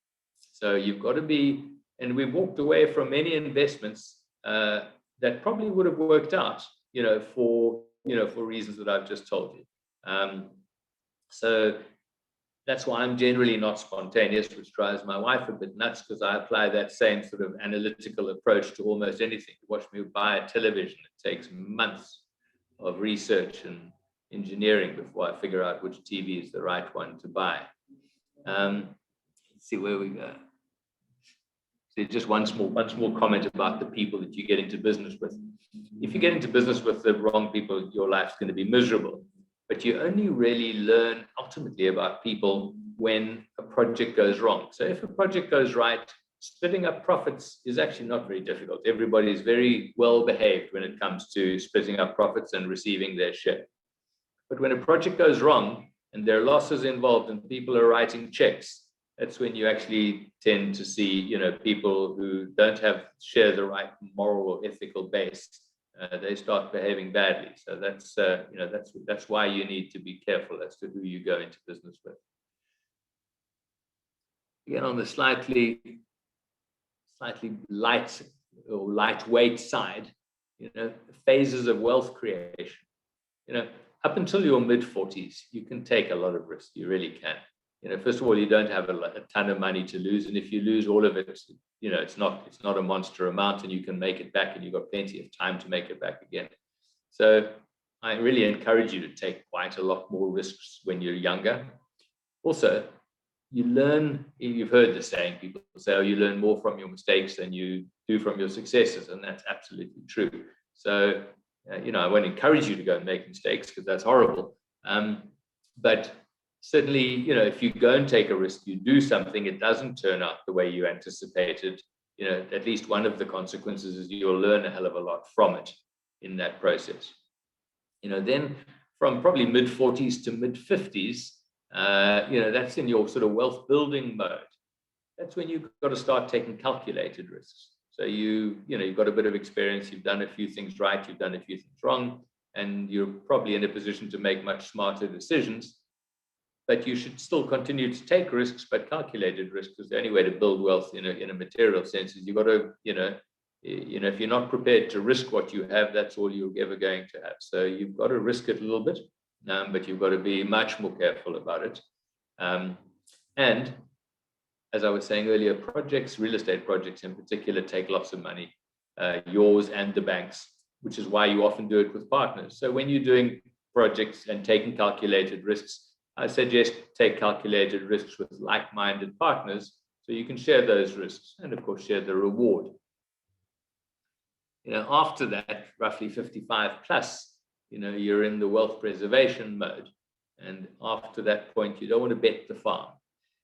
[SPEAKER 2] So you've got to be, and we've walked away from many investments that probably would have worked out, for reasons that I've just told you. So that's why I'm generally not spontaneous, which drives my wife a bit nuts, because I apply that same sort of analytical approach to almost anything. Watch me buy a television. It takes months of research and engineering before I figure out which TV is the right one to buy. Let's see where we go. So just one small comment about the people that you get into business with. If you get into business with the wrong people, your life's going to be miserable. But you only really learn ultimately about people when a project goes wrong. So if a project goes right, splitting up profits is actually not very difficult. Everybody is very well behaved when it comes to splitting up profits and receiving their share. But when a project goes wrong and there are losses involved and people are writing checks, that's when you actually tend to see, people who don't share the right moral or ethical base. They start behaving badly. So that's why you need to be careful as to who you go into business with. Again, on the slightly light or lightweight side, phases of wealth creation. Up until your mid-40s, you can take a lot of risk. You really can. First of all, you don't have a ton of money to lose, and if you lose all of it, it's not a monster amount, and you can make it back, and you've got plenty of time to make it back again. So I really encourage you to take quite a lot more risks when you're younger. Also, you learn. You've heard the saying, people say, "Oh, you learn more from your mistakes than you do from your successes," and that's absolutely true. So I won't encourage you to go and make mistakes, because that's horrible. But certainly, if you go and take a risk, you do something, it doesn't turn out the way you anticipated, at least one of the consequences is you'll learn a hell of a lot from it in that process. Then from probably mid-40s to mid-50s, that's in your sort of wealth building mode. That's when you've got to start taking calculated risks. So you've got a bit of experience, you've done a few things right, you've done a few things wrong, and you're probably in a position to make much smarter decisions. But you should still continue to take risks, but calculated risks, because the only way to build wealth in a material sense is you've got to, if you're not prepared to risk what you have, that's all you're ever going to have. So you've got to risk it a little bit, but you've got to be much more careful about it. And as I was saying earlier, real estate projects in particular, take lots of money, yours and the bank's, which is why you often do it with partners. So when you're doing projects and taking calculated risks, I suggest take calculated risks with like-minded partners so you can share those risks and, of course, share the reward. After that, roughly 55 plus, you're in the wealth preservation mode. And after that point, you don't want to bet the farm.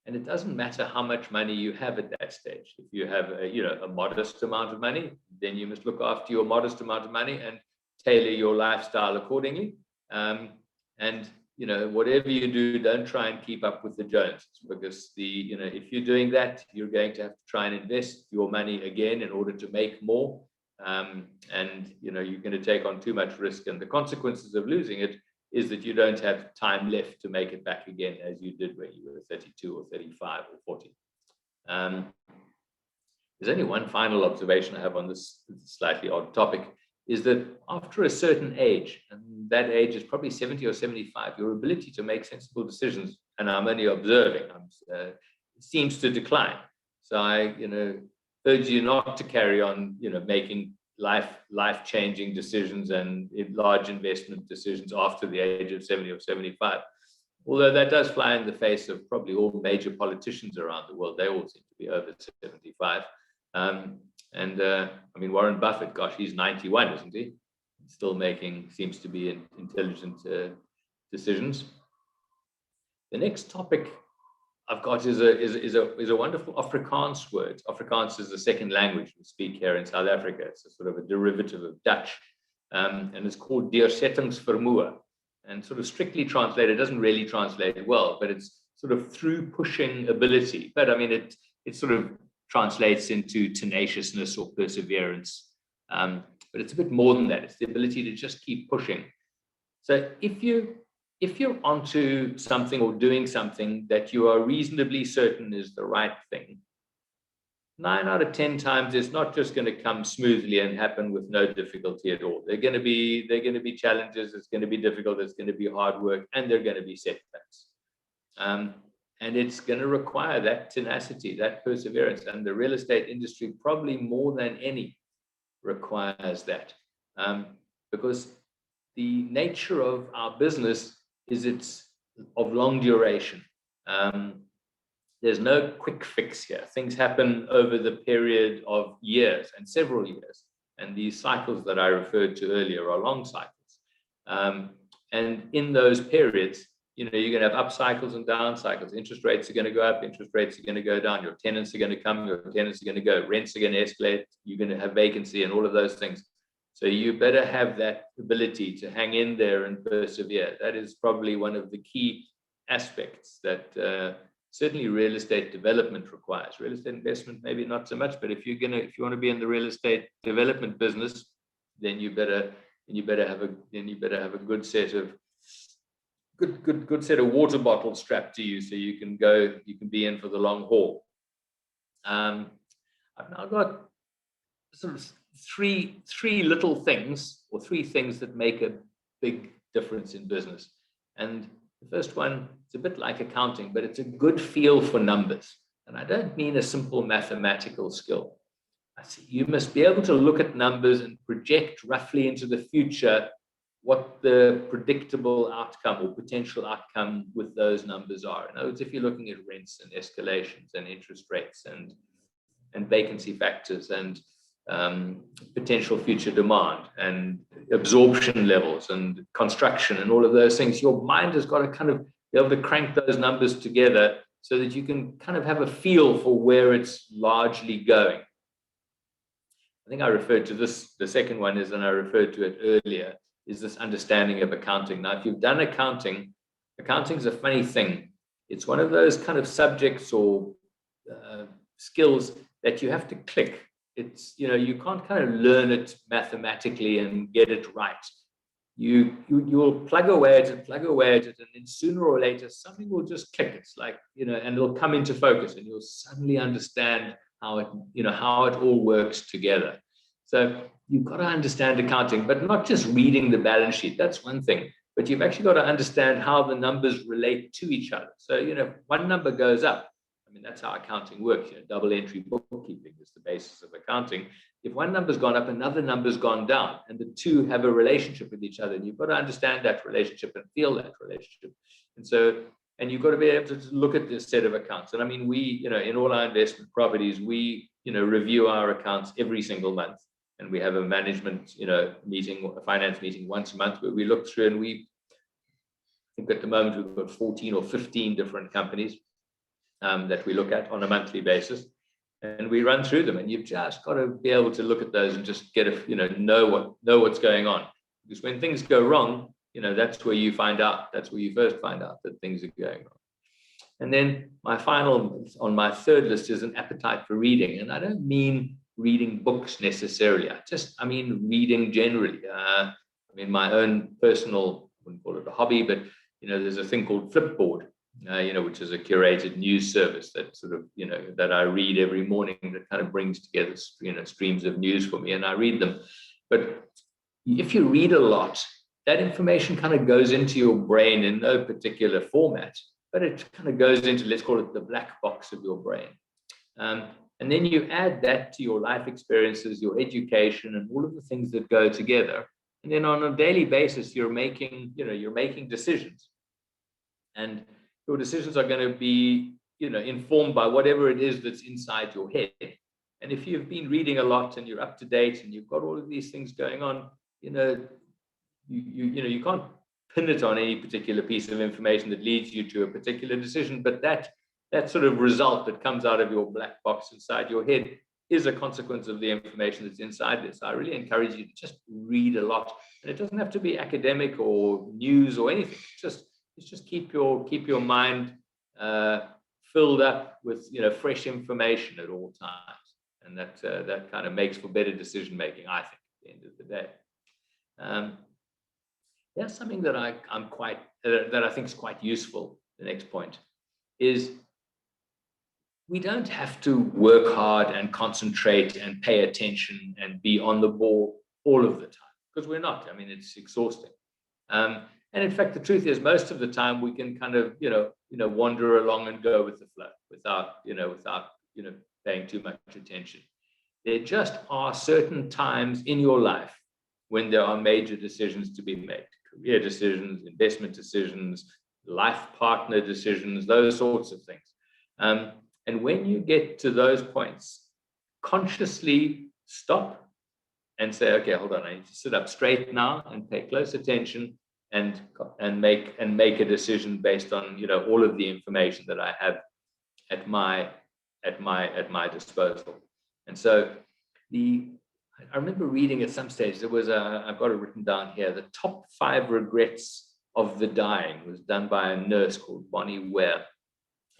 [SPEAKER 2] And it doesn't matter how much money you have at that stage. If you have a modest amount of money, then you must look after your modest amount of money and tailor your lifestyle accordingly. Whatever you do, don't try and keep up with the Joneses, because if you're doing that, you're going to have to try and invest your money again in order to make more. You're going to take on too much risk. And the consequences of losing it is that you don't have time left to make it back again as you did when you were 32 or 35 or 40. There's only one final observation I have on this slightly odd topic, is that after a certain age, and that age is probably 70 or 75, your ability to make sensible decisions, and I'm only observing, seems to decline. So I, urge you not to carry on, making life-changing decisions and large investment decisions after the age of 70 or 75. Although that does fly in the face of probably all major politicians around the world. They all seem to be over 75. And I mean, Warren Buffett, gosh, he's 91, isn't he? Still seems to be intelligent decisions. The next topic I've got is a wonderful Afrikaans word. Afrikaans is the second language we speak here in South Africa. It's a sort of a derivative of Dutch, and it's called deursettingsvermoë. And sort of strictly translated, it doesn't really translate well, but it's sort of through pushing ability. But I mean, it sort of translates into tenaciousness or perseverance. But it's a bit more than that. It's the ability to just keep pushing. So if you're onto something or doing something that you are reasonably certain is the right thing, 9 out of 10 times it's not just going to come smoothly and happen with no difficulty at all. They're going to be challenges. It's going to be difficult. It's going to be hard work, and they're going to be setbacks. And it's going to require that tenacity, that perseverance, and the real estate industry probably more than any requires that, because the nature of our business is it's of long duration. There's no quick fix here. Things happen over the period of years and several years. And these cycles that I referred to earlier are long cycles. And in those periods, you're going to have up cycles and down cycles. Interest rates are going to go up, interest rates are going to go down. Your tenants are going to come, your tenants are going to go. Rents are going to escalate. You're going to have vacancy and all of those things. So you better have that ability to hang in there and persevere. That is probably one of the key aspects that certainly real estate development requires. Real estate investment, maybe not so much, but if you want to be in the real estate development business, then you better have a good set of water bottles strapped to you, so you can be in for the long haul. I've now got sort of three little things, or three things that make a big difference in business. And the first one, it's a bit like accounting, but it's a good feel for numbers. And I don't mean a simple mathematical skill. You must be able to look at numbers and project roughly into the future what the predictable outcome or potential outcome with those numbers are. In other words, if you're looking at rents and escalations and interest rates and vacancy factors and potential future demand and absorption levels and construction and all of those things, your mind has got to kind of be able to crank those numbers together so that you can kind of have a feel for where it's largely going. I think I referred to this, the second one is, and I referred to it earlier, is this understanding of accounting. Now, if you've done accounting is a funny thing. It's one of those kind of subjects or skills that you have to click. It's, you can't kind of learn it mathematically and get it right. You'll plug away at it, and then sooner or later something will just click. It's like, and it'll come into focus, and you'll suddenly understand how it all works together. So you've got to understand accounting, but not just reading the balance sheet. That's one thing, but you've actually got to understand how the numbers relate to each other. So, one number goes up. I mean, that's how accounting works. Double entry bookkeeping is the basis of accounting. If one number's gone up, another number's gone down, and the two have a relationship with each other. And you've got to understand that relationship and feel that relationship. And you've got to be able to look at this set of accounts. And I mean, we, in all our investment properties, we, review our accounts every single month. And we have a management, meeting, a finance meeting once a month where we look through, and I think at the moment we've got 14 or 15 different companies that we look at on a monthly basis, and we run through them. And you've just got to be able to look at those and just get know what's going on. Because when things go wrong, that's where you first find out that things are going wrong. And then my final, on my third list, is an appetite for reading. And I don't mean reading books necessarily. I mean reading generally. My own personal, I wouldn't call it a hobby, but there's a thing called Flipboard, which is a curated news service that sort of, that I read every morning, that kind of brings together, streams of news for me, and I read them. But if you read a lot, that information kind of goes into your brain in no particular format, but it kind of goes into, let's call it the black box of your brain. And then you add that to your life experiences, your education, and all of the things that go together. And then on a daily basis, you're making decisions. And your decisions are going to be, informed by whatever it is that's inside your head. And if you've been reading a lot and you're up to date and you've got all of these things going on, you can't pin it on any particular piece of information that leads you to a particular decision, but that sort of result that comes out of your black box inside your head is a consequence of the information that's inside this. I really encourage you to just read a lot, and it doesn't have to be academic or news or anything. It's just keep your mind filled up with fresh information at all times, and that kind of makes for better decision making, I think, at the end of the day. That's something that I think is quite useful. The next point is, we don't have to work hard and concentrate and pay attention and be on the ball all of the time, because we're not. I mean, it's exhausting. And in fact, the truth is, most of the time we can kind of wander along and go with the flow without paying too much attention. There just are certain times in your life when there are major decisions to be made: career decisions, investment decisions, life partner decisions, those sorts of things. And when you get to those points, consciously stop and say, okay, hold on, I need to sit up straight now and pay close attention and make a decision based on all of the information that I have at my disposal. And so I remember reading at some stage, there was I've got it written down here, the top 5 regrets of the dying was done by a nurse called Bonnie Ware.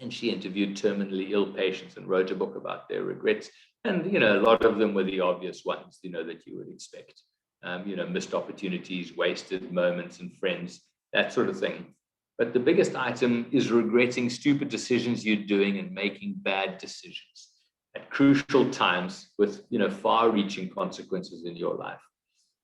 [SPEAKER 2] And she interviewed terminally ill patients and wrote a book about their regrets. And, a lot of them were the obvious ones, that you would expect. Missed opportunities, wasted moments and friends, that sort of thing. But the biggest item is regretting stupid decisions you're doing and making bad decisions at crucial times with, far-reaching consequences in your life.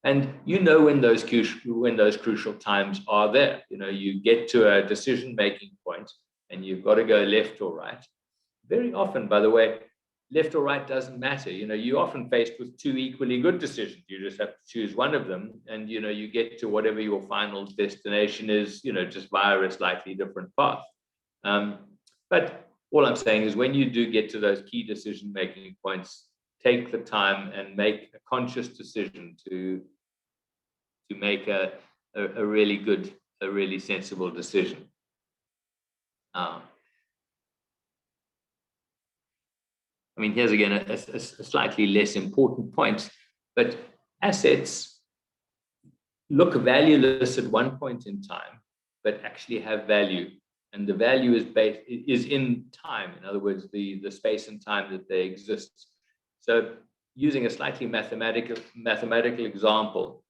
[SPEAKER 2] And when those crucial times are there, you get to a decision-making point and you've got to go left or right. Very often, by the way, left or right doesn't matter. You're often faced with 2 equally good decisions. You just have to choose one of them, and you get to whatever your final destination is, just via a slightly different path. But all I'm saying is, when you do get to those key decision-making points, take the time and make a conscious decision to make a really good, a really sensible decision. Here's again a slightly less important point, but assets look valueless at one point in time, but actually have value. And the value is in time. In other words, the space and time that they exist. So using a slightly mathematical example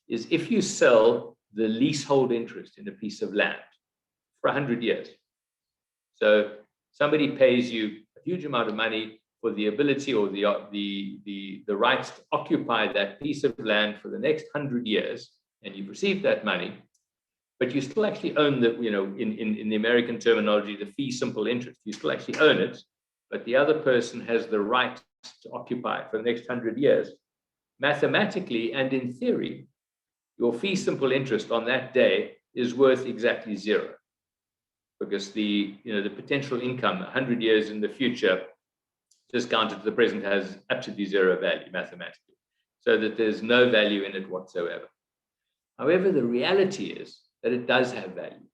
[SPEAKER 2] is, if you sell the leasehold interest in a piece of land for 100 years, so somebody pays you a huge amount of money for the ability or the rights to occupy that piece of land for the next 100 years, and you've received that money, but you still actually own the, in the American terminology, the fee simple interest. You still actually own it, but the other person has the right to occupy for the next 100 years. Mathematically and in theory, your fee simple interest on that day is worth exactly 0. Because the potential income 100 years in the future, discounted to the present, has absolutely 0 value mathematically, so that there's no value in it whatsoever. However, the reality is that it does have value.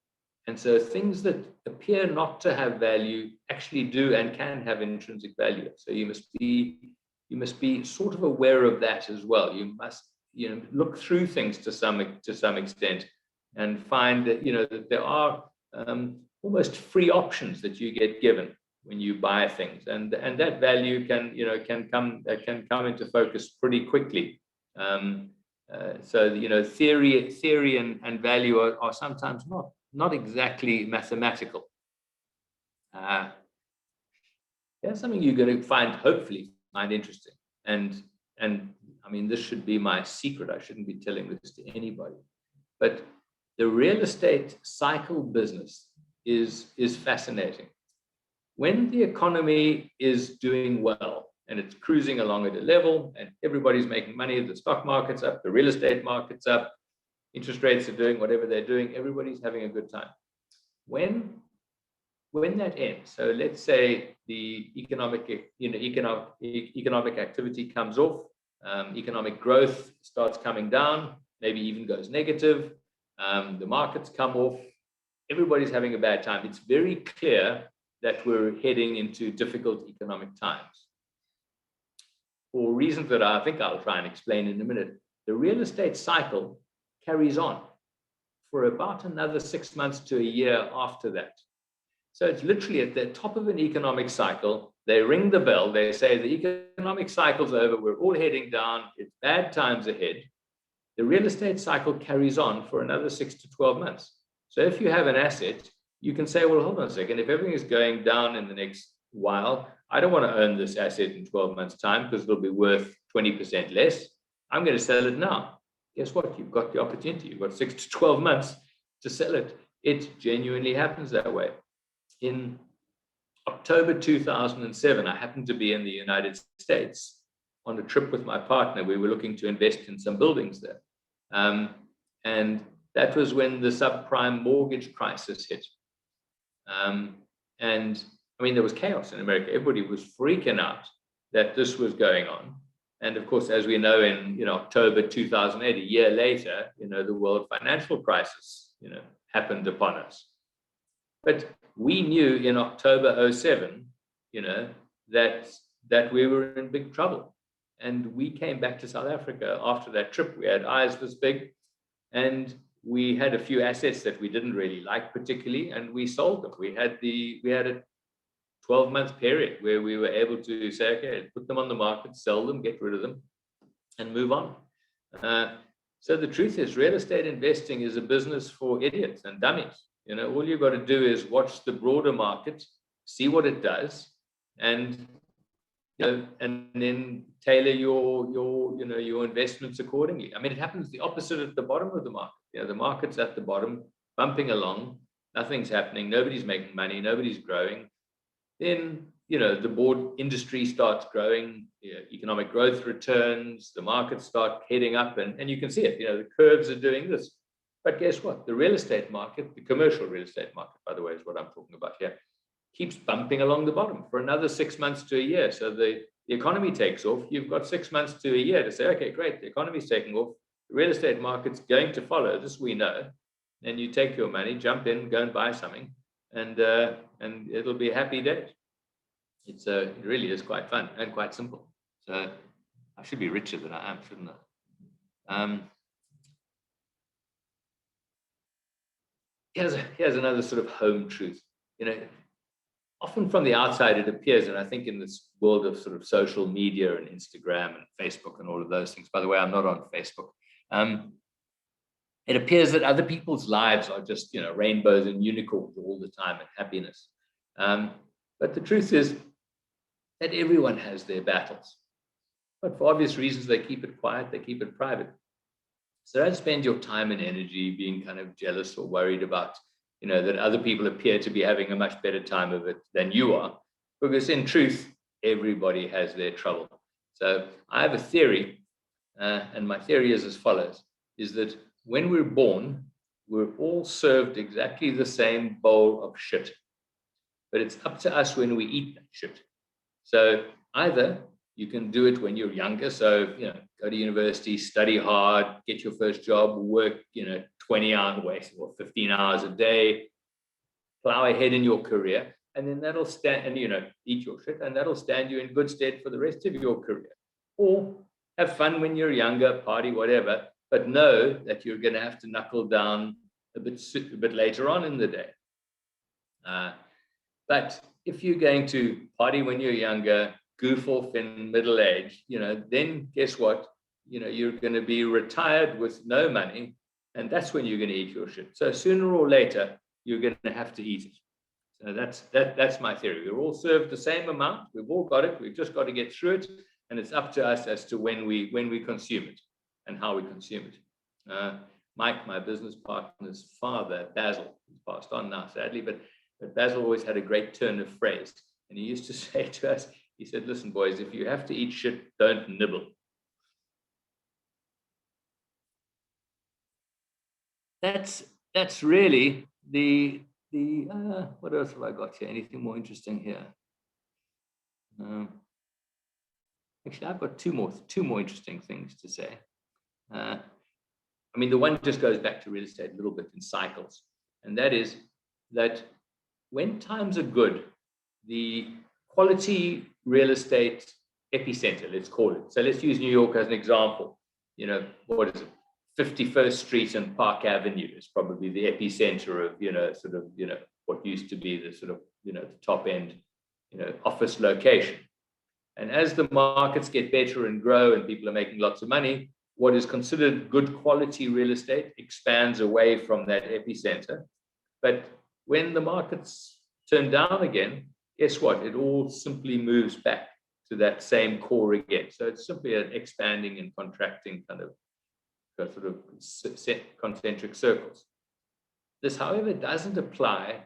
[SPEAKER 2] And so things that appear not to have value actually do and can have intrinsic value. So you must be sort of aware of that as well. You must look through things to some extent and find that that there are almost free options that you get given when you buy things, and that value can come into focus pretty quickly. So theory and value are sometimes not exactly mathematical. That's something you're going to hopefully find interesting. And this should be my secret. I shouldn't be telling this to anybody, but the real estate cycle business is fascinating. When the economy is doing well and it's cruising along at a level and everybody's making money, the stock market's up, the real estate market's up, interest rates are doing whatever they're doing, everybody's having a good time. When when that ends, so let's say the economic activity comes off, economic growth starts coming down, maybe even goes negative, the markets come off, everybody's having a bad time. It's very clear that we're heading into difficult economic times. For reasons that I think I'll try and explain in a minute, the real estate cycle carries on for about another 6 months to a year after that. So it's literally at the top of an economic cycle, they ring the bell, they say the economic cycle's over, we're all heading down, it's bad times ahead. The real estate cycle carries on for another 6 to 12 months. So if you have an asset, you can say, well, hold on a second, if everything is going down in the next while, I don't want to own this asset in 12 months' time because it'll be worth 20% less. I'm going to sell it now. Guess what? You've got the opportunity. You've got 6 to 12 months to sell it. It genuinely happens that way. In October 2007, I happened to be in the United States on a trip with my partner. We were looking to invest in some buildings there. And that was when the subprime mortgage crisis hit. And I mean, there was chaos in America. Everybody was freaking out that this was going on. And of course, as we know, in October 2008, a year later, the world financial crisis, happened upon us. But we knew in October 2007, that we were in big trouble. And we came back to South Africa after that trip. We had eyes this big, and we had a few assets that we didn't really like particularly, and we sold them. We had a 12-month period where we were able to say, okay, put them on the market, sell them, get rid of them, and move on. So the truth is, real estate investing is a business for idiots and dummies. All you've got to do is watch the broader market, see what it does, and then tailor your investments accordingly. I mean, it happens the opposite at the bottom of the market. The market's at the bottom, bumping along, nothing's happening, nobody's making money, nobody's growing. Then, the board industry starts growing, economic growth returns, the markets start heading up, and you can see it, the curves are doing this. But guess what? The real estate market, the commercial real estate market, by the way, is what I'm talking about here, keeps bumping along the bottom for another 6 months to a year. So the economy takes off. You've got 6 months to a year to say, okay, great, the economy's taking off. The real estate market's going to follow. This we know. And you take your money, jump in, go and buy something, and it'll be a happy day. It really is quite fun and quite simple. So I should be richer than I am, shouldn't I? Here's another sort of home truth. Often from the outside it appears, and I think in this world of sort of social media and Instagram and Facebook and all of those things, by the way, I'm not on Facebook, it appears that other people's lives are just, rainbows and unicorns all the time and happiness. But the truth is that everyone has their battles. But for obvious reasons, they keep it quiet, they keep it private. So don't spend your time and energy being kind of jealous or worried about, that other people appear to be having a much better time of it than you are, because in truth, everybody has their trouble. So I have a theory, and my theory is as follows, is that when we're born, we're all served exactly the same bowl of shit, but it's up to us when we eat that shit. So either you can do it when you're younger, so go to university, study hard, get your first job, work 20 hours or 15 hours a day, plow ahead in your career, and then that'll stand, and eat your shit, and that'll stand you in good stead for the rest of your career. Or have fun when you're younger, party, whatever, but know that you're going to have to knuckle down a bit later on in the day. But if you're going to party when you're younger, goof off in middle age, then guess what? You're going to be retired with no money, and that's when you're going to eat your shit. So sooner or later, you're going to have to eat it. So that's my theory. We're all served the same amount. We've all got it. We've just got to get through it, and it's up to us as to when we consume it and how we consume it. Mike, my business partner's father, Basil, he's passed on now, sadly, but Basil always had a great turn of phrase, and he used to say to us, he said, listen, boys, if you have to eat shit, don't nibble. That's really the what else have I got here? Anything more interesting here? Actually, I've got two more interesting things to say. I mean, the one just goes back to real estate a little bit in cycles, and that is that when times are good, the quality real estate epicenter, let's call it. So let's use New York as an example. You know, what is it? 51st Street and Park Avenue is probably the epicenter of, sort of, what used to be the sort of, the top end, office location. And as the markets get better and grow and people are making lots of money, what is considered good quality real estate expands away from that epicenter. But when the markets turn down again, guess what? It all simply moves back to that same core again. So it's simply an expanding and contracting kind of sort of set concentric circles. This, however, doesn't apply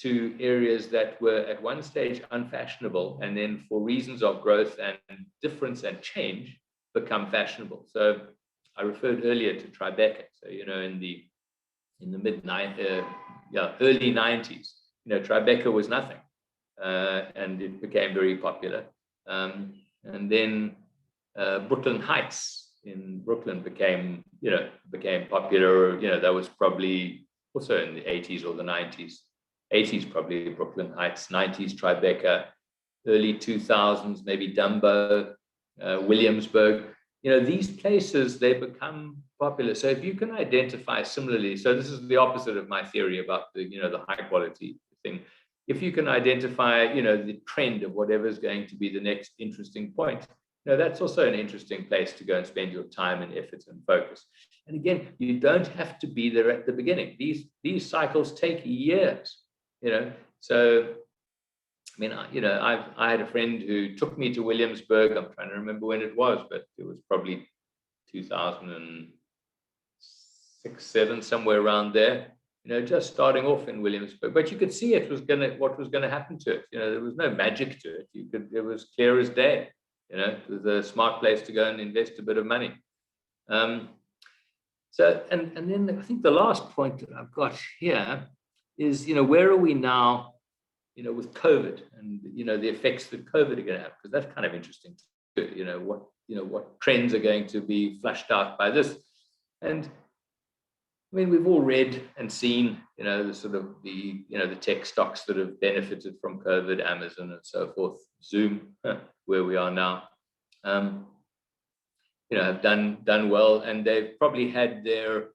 [SPEAKER 2] to areas that were at one stage unfashionable and then for reasons of growth and difference and change become fashionable. So I referred earlier to Tribeca. So, in the early 90s, Tribeca was nothing, and it became very popular. And then Brooklyn Heights in Brooklyn became popular. That was probably also in the 80s or the 90s. 80s probably Brooklyn Heights, 90s Tribeca, early 2000s maybe Dumbo, Williamsburg. These places, they become popular. So if you can identify similarly, so this is the opposite of my theory about the high quality thing. If you can identify, the trend of whatever is going to be the next interesting point, that's also an interesting place to go and spend your time and effort and focus. And again, you don't have to be there at the beginning. These cycles take years, So, I mean, I had a friend who took me to Williamsburg. I'm trying to remember when it was, but it was probably 2006, 7, somewhere around there. Just starting off in Williamsburg, but you could see what was gonna happen to it. There was no magic to it. It was clear as day. It was a smart place to go and invest a bit of money. So, and then I think the last point that I've got here is, where are we now, with COVID and, the effects that COVID are going to have, because that's kind of interesting too, what trends are going to be flushed out by this. And I mean, we've all read and seen, the sort of the tech stocks that have benefited from COVID, Amazon and so forth, Zoom, where we are now, have done well, and they've probably had their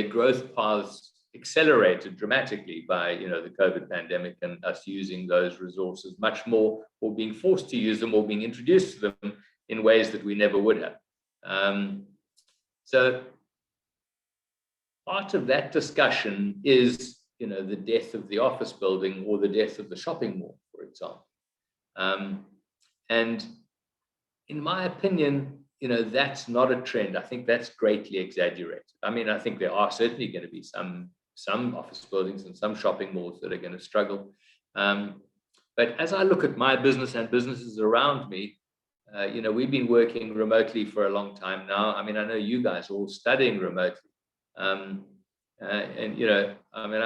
[SPEAKER 2] growth paths accelerated dramatically by, the COVID pandemic and us using those resources much more, or being forced to use them, or being introduced to them in ways that we never would have. So part of that discussion is, the death of the office building or the death of the shopping mall, for example. And in my opinion, that's not a trend. I think that's greatly exaggerated. I mean, I think there are certainly going to be some office buildings and some shopping malls that are going to struggle. But as I look at my business and businesses around me, we've been working remotely for a long time now. I mean, I know you guys are all studying remotely. And, I mean,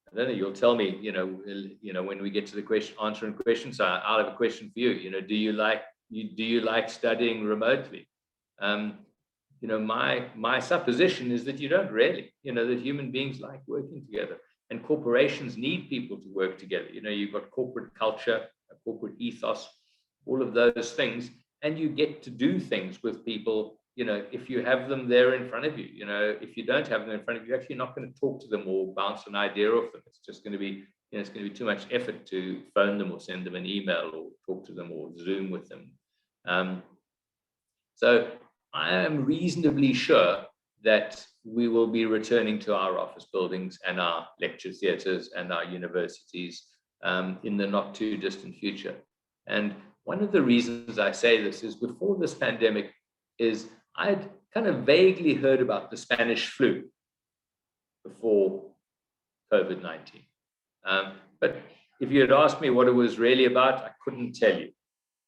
[SPEAKER 2] I don't know, you'll tell me, when we get to the answering questions, I'll have a question for you. Do you like studying remotely? My supposition is that you don't really, that human beings like working together, and corporations need people to work together. You've got corporate culture, a corporate ethos, all of those things, and you get to do things with people, if you have them there in front of you. If you don't have them in front of you, you're actually not going to talk to them or bounce an idea off them. It's just going to be, it's going to be too much effort to phone them or send them an email or talk to them or Zoom with them. So I am reasonably sure that we will be returning to our office buildings and our lecture theatres and our universities in the not too distant future. And one of the reasons I say this is, before this pandemic, is I'd kind of vaguely heard about the Spanish flu before COVID-19. But if you had asked me what it was really about, I couldn't tell you.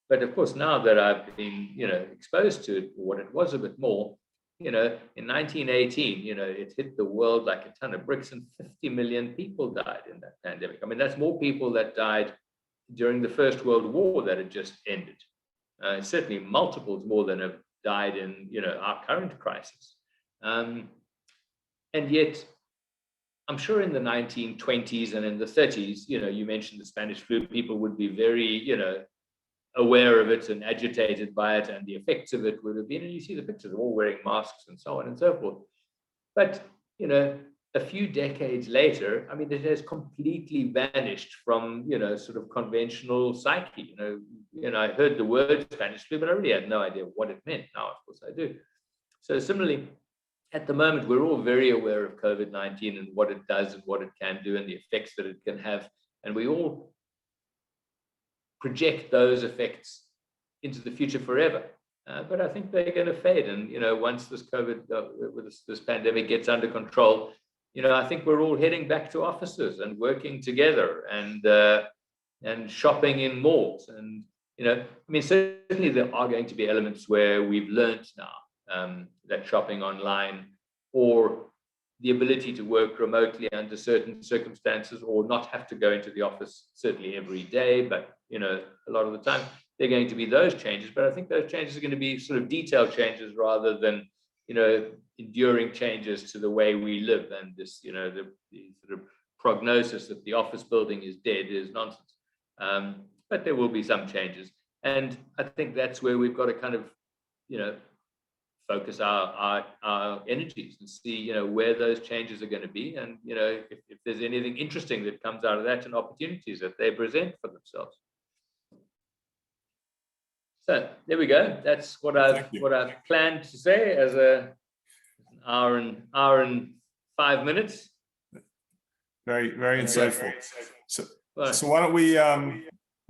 [SPEAKER 2] But of course, now that I've been, exposed to it, what it was a bit more, in 1918, it hit the world like a ton of bricks, and 50 million people died in that pandemic. I mean, that's more people that died during the First World War that had just ended. Certainly multiples more than have died in, our current crisis. And yet, I'm sure in the 1920s and in the 30s, you mentioned the Spanish flu, people would be very, aware of it and agitated by it, and the effects of it would have been, and you see the pictures of all wearing masks and so on and so forth. But, a few decades later, I mean, it has completely vanished from, sort of conventional psyche. I heard the word Spanish flu, but I really had no idea what it meant. Now, of course, I do. So similarly, at the moment, we're all very aware of COVID-19 and what it does and what it can do and the effects that it can have. And we all project those effects into the future forever. But I think they're going to fade. And, once this this pandemic gets under control, I think we're all heading back to offices and working together and shopping in malls. And, I mean, certainly there are going to be elements where we've learned now that shopping online, or the ability to work remotely under certain circumstances, or not have to go into the office certainly every day, but a lot of the time, they're going to be those changes. But I think those changes are going to be sort of detailed changes rather than enduring changes to the way we live. And this the sort of prognosis that the office building is dead is nonsense. But there will be some changes, and I think that's where we've got to kind of focus our energies and see where those changes are going to be, and if there's anything interesting that comes out of that and opportunities that they present for themselves. So there we go. That's what I've planned to say as an hour and 5 minutes.
[SPEAKER 1] Very, very insightful. So why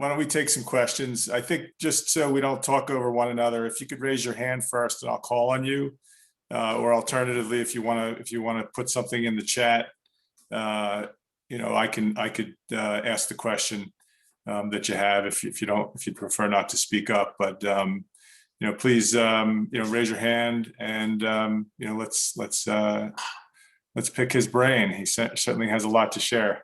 [SPEAKER 1] don't we take some questions? I think just so we don't talk over one another, if you could raise your hand first, and I'll call on you. Or alternatively, if you want to put something in the chat, I could ask the question that you have if you prefer not to speak up. But please raise your hand, and let's pick his brain. He certainly has a lot to share.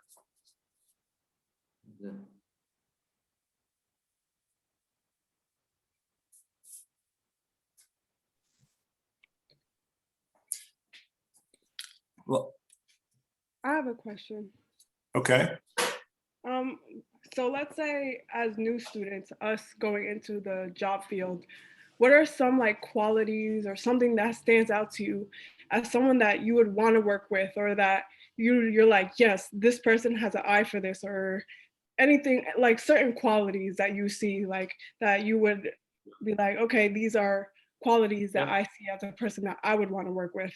[SPEAKER 1] Well,
[SPEAKER 3] I have a question.
[SPEAKER 1] Okay.
[SPEAKER 3] So let's say as new students, us going into the job field, what are some qualities or something that stands out to you as someone that you would want to work with, or that you're like, yes, this person has an eye for this, or anything, certain qualities that you see, that you would be like, okay, these are qualities that I see as a person that I would want to work with?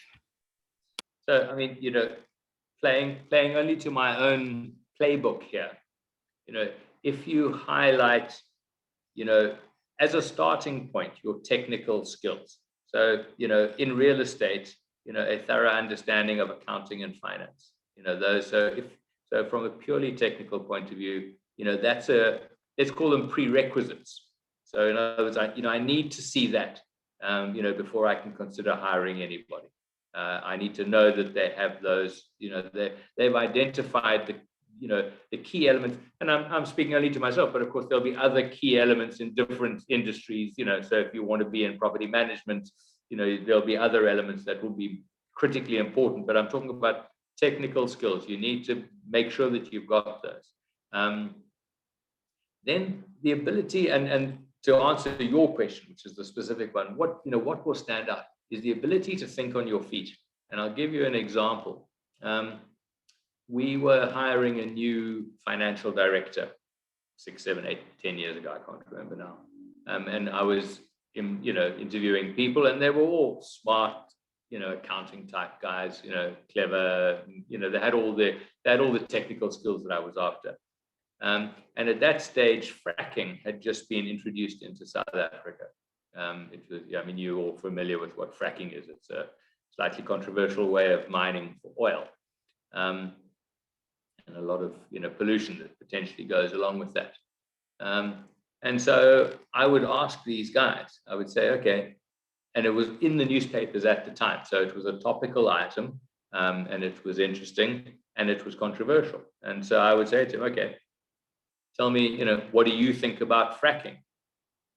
[SPEAKER 2] So, I mean, playing only to my own playbook here, if you highlight, as a starting point, your technical skills. So, in real estate, a thorough understanding of accounting and finance, those. So from a purely technical point of view, let's call them prerequisites. So in other words, I need to see that, before I can consider hiring anybody. I need to know that they have those, they've identified the key elements. And I'm speaking only to myself, but of course there'll be other key elements in different industries, so if you want to be in property management, there'll be other elements that will be critically important, but I'm talking about technical skills. You need to make sure that you've got those. Then the ability, and to answer your question, which is the specific one, what will stand out is the ability to think on your feet. And I'll give you an example. We were hiring a new financial director 6, 7, 8, 10 years ago. I can't remember now. And I was, interviewing people, and they were all smart, accounting type guys, clever. They had all the technical skills that I was after. And at that stage, fracking had just been introduced into South Africa. It was, you're all familiar with what fracking is. It's a slightly controversial way of mining for oil. And a lot of pollution that potentially goes along with that. And so I would ask these guys, I would say, okay, and it was in the newspapers at the time. So it was a topical item, and it was interesting, and it was controversial. And so I would say to him, okay, tell me, what do you think about fracking?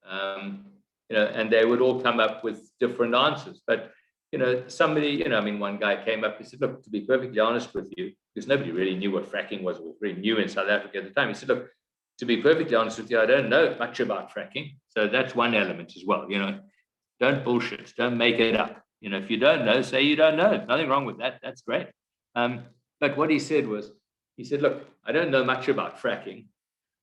[SPEAKER 2] And they would all come up with different answers. But, somebody, one guy came up, he said, look, to be perfectly honest with you, because nobody really knew what fracking was. It was very new in South Africa at the time. He said, look, to be perfectly honest with you, I don't know much about fracking. So that's one element as well. Don't bullshit, don't make it up. If you don't know, say you don't know. Nothing wrong with that. That's great. But what he said was, look, I don't know much about fracking,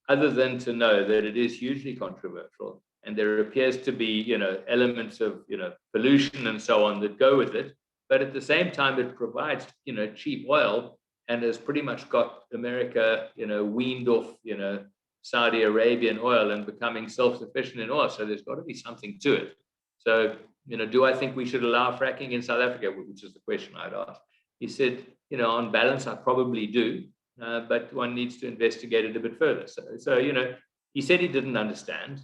[SPEAKER 2] other than to know that it is hugely controversial, and there appears to be, elements of, pollution and so on that go with it. But at the same time, it provides, cheap oil, and has pretty much got America, weaned off, Saudi Arabian oil and becoming self-sufficient in oil. So there's got to be something to it. So, do I think we should allow fracking in South Africa, which is the question I'd asked? He said, on balance, I probably do, but one needs to investigate it a bit further. So he said he didn't understand,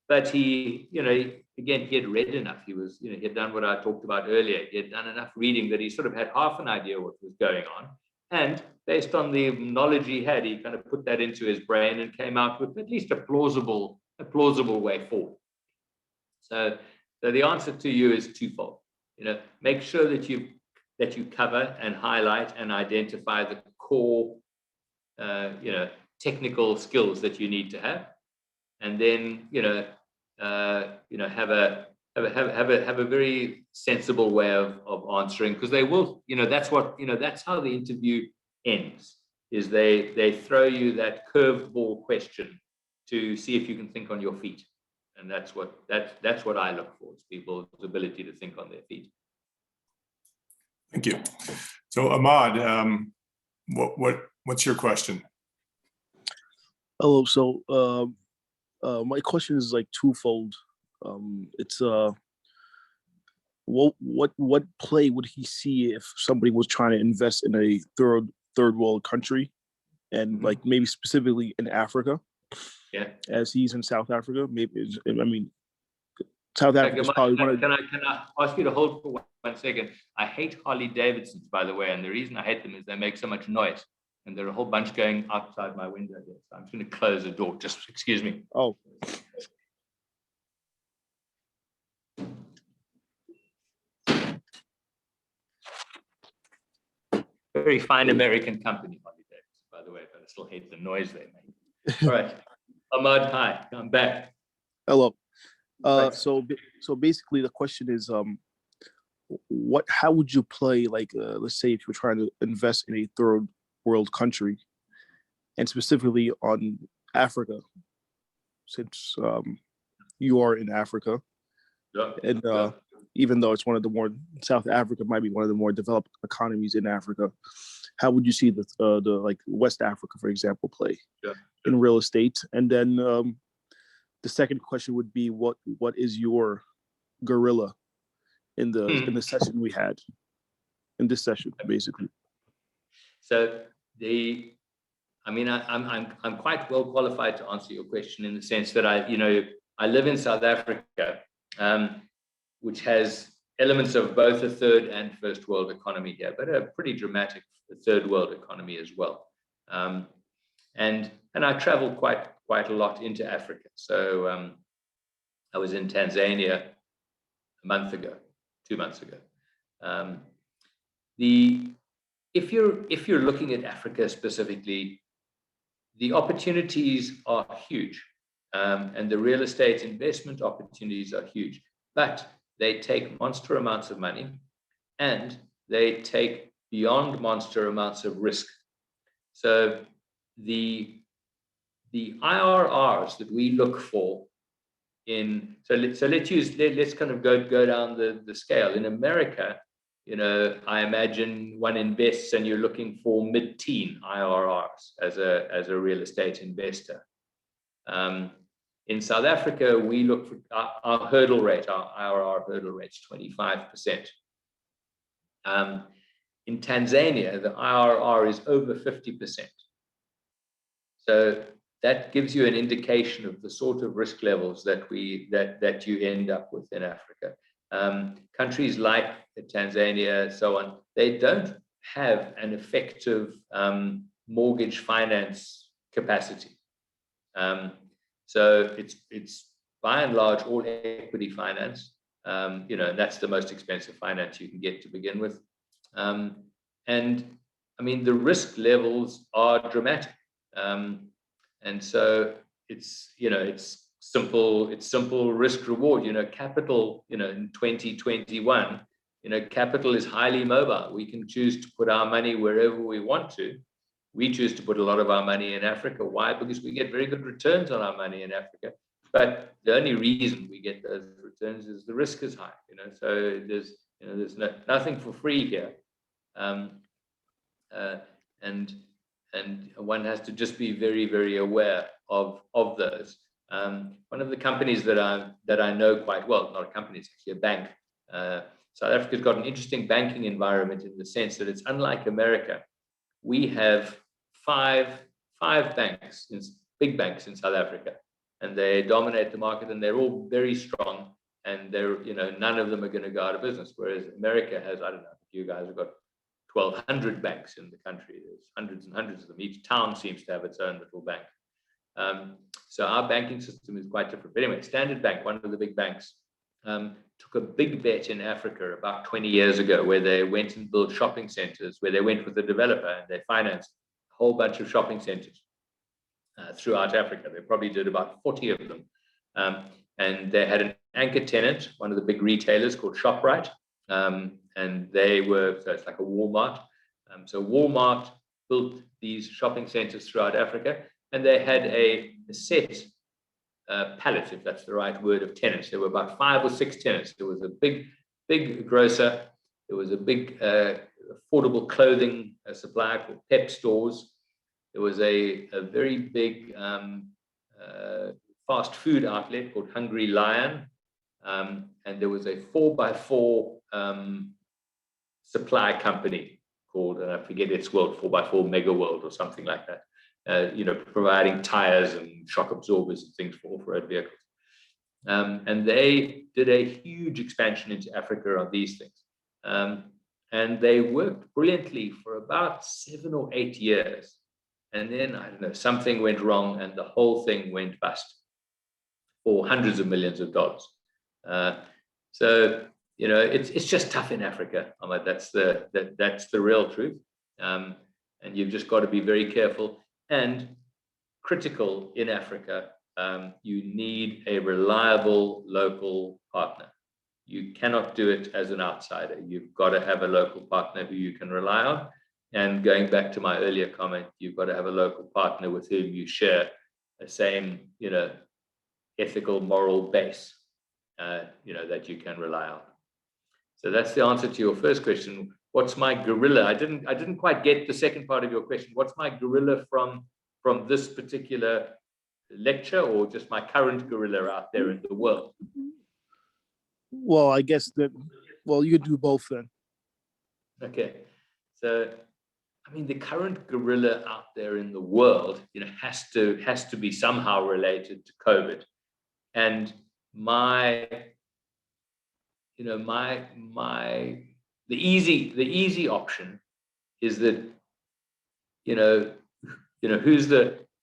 [SPEAKER 2] but he had read enough. He was, he had done what I talked about earlier. He had done enough reading that he sort of had half an idea what was going on. And based on the knowledge he had, he kind of put that into his brain and came out with at least a plausible way forward. So the answer to you is twofold. Make sure that you cover and highlight and identify the core, technical skills that you need to have, and then have a very sensible way of answering, because they will, that's how the interview ends. Is they throw you that curveball question to see if you can think on your feet. And that's what I look for, is people's ability to think on their feet.
[SPEAKER 1] Thank you. So Ahmad, what's your question?
[SPEAKER 4] Hello. So my question is like twofold. It's what play would he see if somebody was trying to invest in a third world country, and like maybe specifically in Africa?
[SPEAKER 2] Yeah.
[SPEAKER 4] As he's in South Africa, South Africa is probably one of.
[SPEAKER 2] Can I ask you to hold for 1 second? I hate Harley Davidsons, by the way, and the reason I hate them is they make so much noise, and there are a whole bunch going outside my window here. So I'm just going to close the door. Just excuse me.
[SPEAKER 4] Oh.
[SPEAKER 2] Very fine American company, Harley Davidson, by the way, but I still hate the noise they make. All right. Ahmad, hi, I'm back.
[SPEAKER 4] Hello. So basically the question is, how would you play, like, let's say if you're trying to invest in a third world country, and specifically on Africa, since you are in Africa, and even though it's South Africa might be one of the more developed economies in Africa, how would you see the like West Africa, for example, play in real estate? And then the second question would be, what is your guerrilla in the session we had, in this session, basically?
[SPEAKER 2] So I'm quite well qualified to answer your question, in the sense that I live in South Africa, which has elements of both a third and first world economy here, but a pretty dramatic third world economy as well. And I travel quite a lot into Africa. So I was in Tanzania 2 months ago. If you're looking at Africa specifically, the opportunities are huge, and the real estate investment opportunities are huge, but they take monster amounts of money, and they take beyond monster amounts of risk. So the IRRs that we look for let's kind of go down the scale. In America, I imagine one invests and you're looking for mid-teen IRRs as a real estate investor. In South Africa, we look for our hurdle rate, our IRR hurdle rate is 25%. In Tanzania, the IRR is over 50%. So that gives you an indication of the sort of risk levels that you end up with in Africa. Countries like Tanzania, so on, they don't have an effective mortgage finance capacity. So it's by and large all equity finance, and that's the most expensive finance you can get to begin with. And I mean, the risk levels are dramatic. And so it's simple risk reward. Capital, in 2021, capital is highly mobile. We can choose to put our money wherever we want to. We choose to put a lot of our money in Africa. Why? Because we get very good returns on our money in Africa. But the only reason we get those returns is the risk is high. So there's nothing for free here. And one has to just be very, very aware of those. One of the companies that I know quite well, not a company, it's actually a bank. South Africa's got an interesting banking environment in the sense that it's unlike America. We have five banks, big banks in South Africa, and they dominate the market, and they're all very strong. And they're, none of them are going to go out of business. Whereas America has, I don't know, you guys have got 1,200 banks in the country. There's hundreds and hundreds of them. Each town seems to have its own little bank. So our banking system is quite different. But anyway, Standard Bank, one of the big banks, took a big bet in Africa about 20 years ago, where they went and built shopping centers, where they went with a developer and they financed a whole bunch of shopping centers throughout Africa. They probably did about 40 of them. And they had an anchor tenant, one of the big retailers called ShopRite. And they were, so it's like a Walmart. So Walmart built these shopping centers throughout Africa, and they had a set palette, if that's the right word, of tenants. There were about 5 or 6 tenants. There was a big grocer. There was a big affordable clothing supplier called Pep Stores. There was a very big fast food outlet called Hungry Lion. And there was a 4x4 supply company called, and I forget its world, 4x4 Mega World or something like that. Providing tires and shock absorbers and things for off-road vehicles. And they did a huge expansion into Africa on these things. And they worked brilliantly for about 7 or 8 years. And then, I don't know, something went wrong and the whole thing went bust for hundreds of millions of dollars. So, it's just tough in Africa. That's the real truth. And you've just got to be very careful. And critical in Africa, you need a reliable local partner. You cannot do it as an outsider. You've got to have a local partner who you can rely on. And going back to my earlier comment, you've got to have a local partner with whom you share the same, ethical, moral base, that you can rely on. So that's the answer to your first question. What's my gorilla? I didn't quite get the second part of your question. What's my gorilla from this particular lecture, or just my current gorilla out there in the world?
[SPEAKER 4] Well, I guess you could do both then.
[SPEAKER 2] Okay. So, the current gorilla out there in the world, has to be somehow related to COVID. And the easy option is that,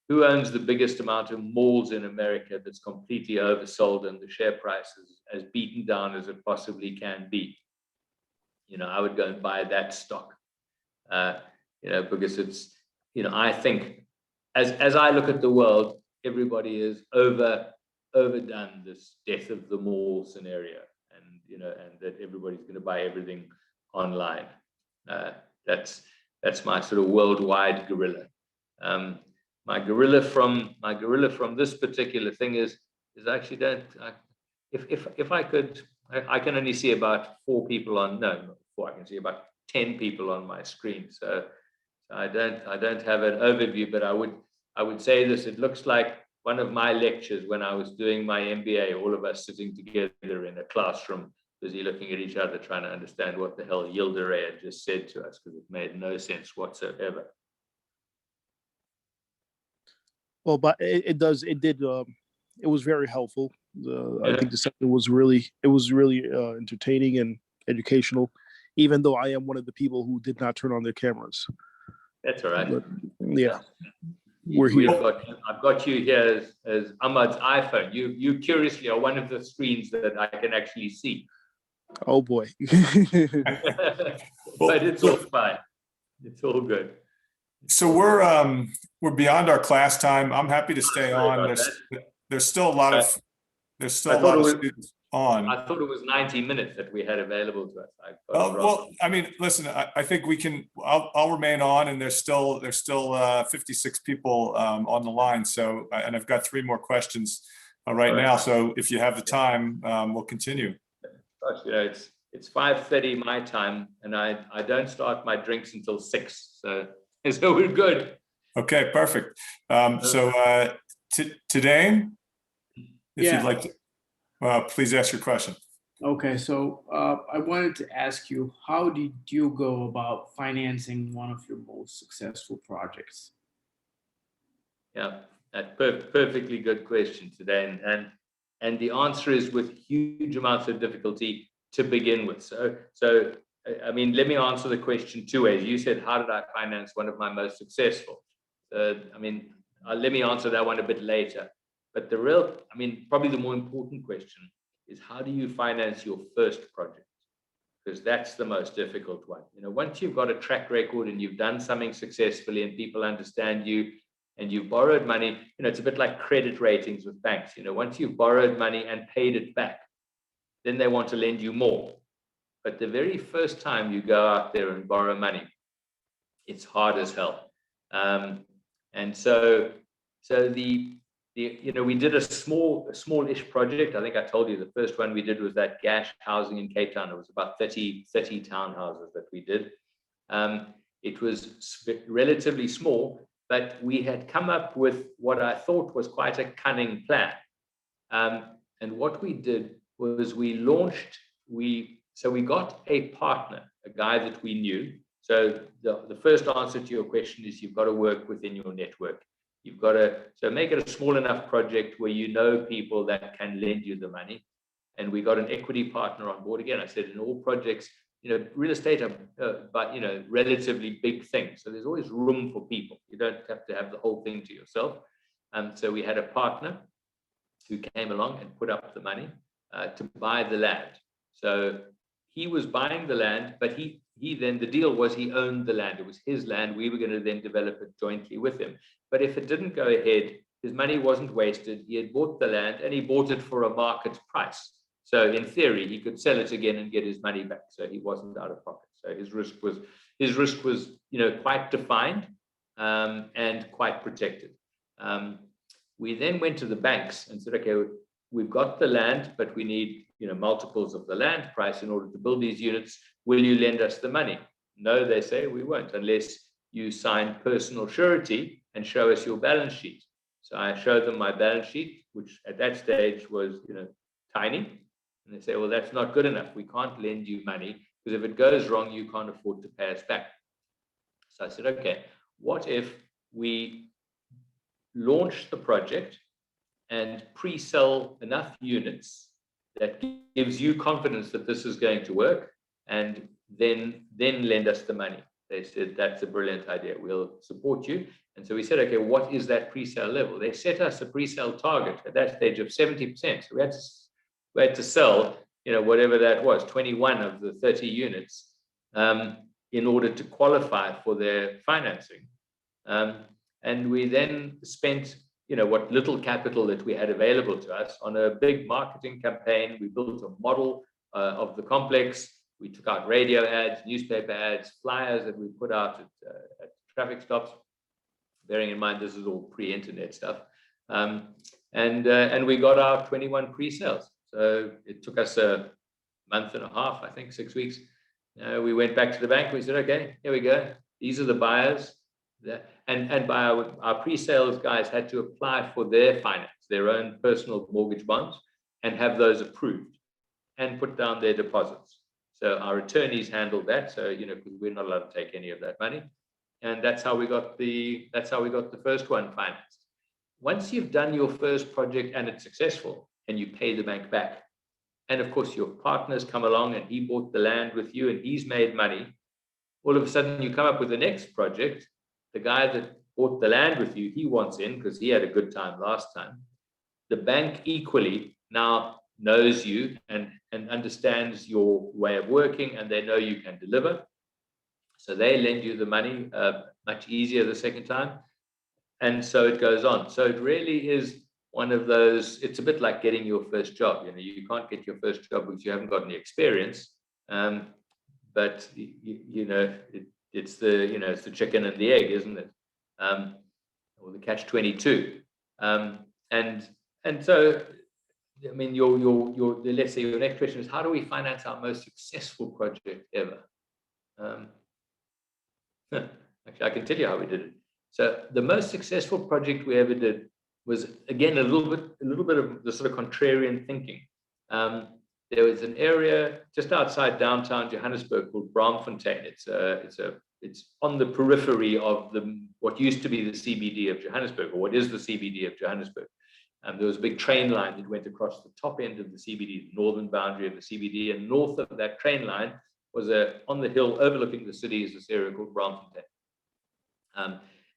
[SPEAKER 2] who owns the biggest amount of malls in America that's completely oversold and the share price is as beaten down as it possibly can be. I would go and buy that stock, because it's, I think as I look at the world, everybody is overdone this death of the mall scenario, and that everybody's going to buy everything online. That's my sort of worldwide gorilla. My gorilla from this particular thing is I actually if I could, I can only see about 4 people on, no, not 4, I can see about 10 people on my screen. So I don't have an overview, but I would say this: it looks like one of my lectures when I was doing my MBA, all of us sitting together in a classroom, busy looking at each other, trying to understand what the hell Yildiray had just said to us, because it made no sense whatsoever.
[SPEAKER 4] Well, but it was very helpful. I think the session was really entertaining and educational, even though I am one of the people who did not turn on their cameras.
[SPEAKER 2] That's all right.
[SPEAKER 4] But, yeah, we're here.
[SPEAKER 2] I've got you here as Ahmad's iPhone. You curiously are one of the screens that I can actually see.
[SPEAKER 4] Oh boy.
[SPEAKER 2] But it's all fine. It's all good.
[SPEAKER 1] So we're beyond our class time. I'm happy to stay on. There's still a lot of students on.
[SPEAKER 2] I thought it was 90 minutes that we had available to us.
[SPEAKER 1] Well, I mean, listen, I think we can. I'll remain on, and there's still 56 people on the line. So, and I've got 3 more questions right now. So, if you have the time, we'll continue.
[SPEAKER 2] Gosh, you know, it's 5:30 my time, and I don't start my drinks until 6. So we're good.
[SPEAKER 1] Okay, perfect. Today, if you'd like to, please ask your question.
[SPEAKER 5] Okay, so I wanted to ask you, how did you go about financing one of your most successful projects?
[SPEAKER 2] Yeah, that's perfectly good question today, and the answer is with huge amounts of difficulty to begin with. So I mean, let me answer the question 2 ways. You said, how did I finance one of my most successful? I mean, let me answer that one a bit later. But probably the more important question is, how do you finance your first project? Because that's the most difficult one. You know, once you've got a track record and you've done something successfully and people understand you and you've borrowed money, you know, it's a bit like credit ratings with banks. You know, once you've borrowed money and paid it back, then they want to lend you more. But the very first time you go out there and borrow money, it's hard as hell. And so we did a smallish project. I think I told you the first one we did was that Gash housing in Cape Town. It was about 30 townhouses that we did. It was relatively small, but we had come up with what I thought was quite a cunning plan. And what we did was we got a partner, a guy that we knew. So the first answer to your question is, you've got to work within your network. You've got to make it a small enough project where you know people that can lend you the money. And we got an equity partner on board. Again, I said, in all projects, you know, real estate are but, you know, relatively big things. So there's always room for people. You don't have to have the whole thing to yourself. So we had a partner who came along and put up the money to buy the land. So he was buying the land, but he then, the deal was he owned the land. It was his land. We were going to then develop it jointly with him. But if it didn't go ahead, his money wasn't wasted. He had bought the land and he bought it for a market price. So in theory, he could sell it again and get his money back. So he wasn't out of pocket. So his risk was, you know, quite defined and quite protected. We then went to the banks and said, okay, we've got the land, but we need, you know, multiples of the land price in order to build these units. Will you lend us the money? No, they say, we won't, unless you sign personal surety and show us your balance sheet. So I showed them my balance sheet, which at that stage was, you know, tiny. And they say, well, that's not good enough. We can't lend you money because if it goes wrong, you can't afford to pay us back. So I said, okay, what if we launch the project and pre-sell enough units that gives you confidence that this is going to work, and then lend us the money? They said, that's a brilliant idea. We'll support you. And so we said, okay, what is that pre-sale level? They set us a pre-sale target at that stage of 70%. So we had to sell, you know, whatever that was, 21 of the 30 units in order to qualify for their financing. And we then spent, you know, what little capital that we had available to us on a big marketing campaign. We built a model of the complex. We took out radio ads, newspaper ads, flyers that we put out at traffic stops, bearing in mind this is all pre-internet stuff. And we got our 21 pre-sales. So it took us a month and a half, I think 6 weeks. We went back to the bank. We said, okay, here we go. These are the buyers. And by our pre-sales guys had to apply for their finance, their own personal mortgage bonds, and have those approved and put down their deposits. So our attorneys handled that. So, you know, because we're not allowed to take any of that money. And that's how we got the first one financed. Once you've done your first project and it's successful, and you pay the bank back. And of course, your partner's come along and he bought the land with you and he's made money. All of a sudden, you come up with the next project. The guy that bought the land with you, he wants in because he had a good time last time. The bank equally now knows you and understands your way of working, and they know you can deliver. So they lend you the money much easier the second time. And so it goes on. So it really is one of those, it's a bit like getting your first job. You can't get your first job because you haven't got any experience. But it's the chicken and the egg, isn't it? Or the catch-22. And so, I mean, let's say your next question is, how do we finance our most successful project ever? Actually, I can tell you how we did it. So the most successful project we ever did was, again, a little bit of the sort of contrarian thinking. There was an area just outside downtown Johannesburg called Braamfontein. It's on the periphery of what used to be the CBD of Johannesburg, or what is the CBD of Johannesburg. There was a big train line that went across the top end of the CBD, the northern boundary of the CBD, and north of that train line was on the hill overlooking the city is this area called Braamfontein.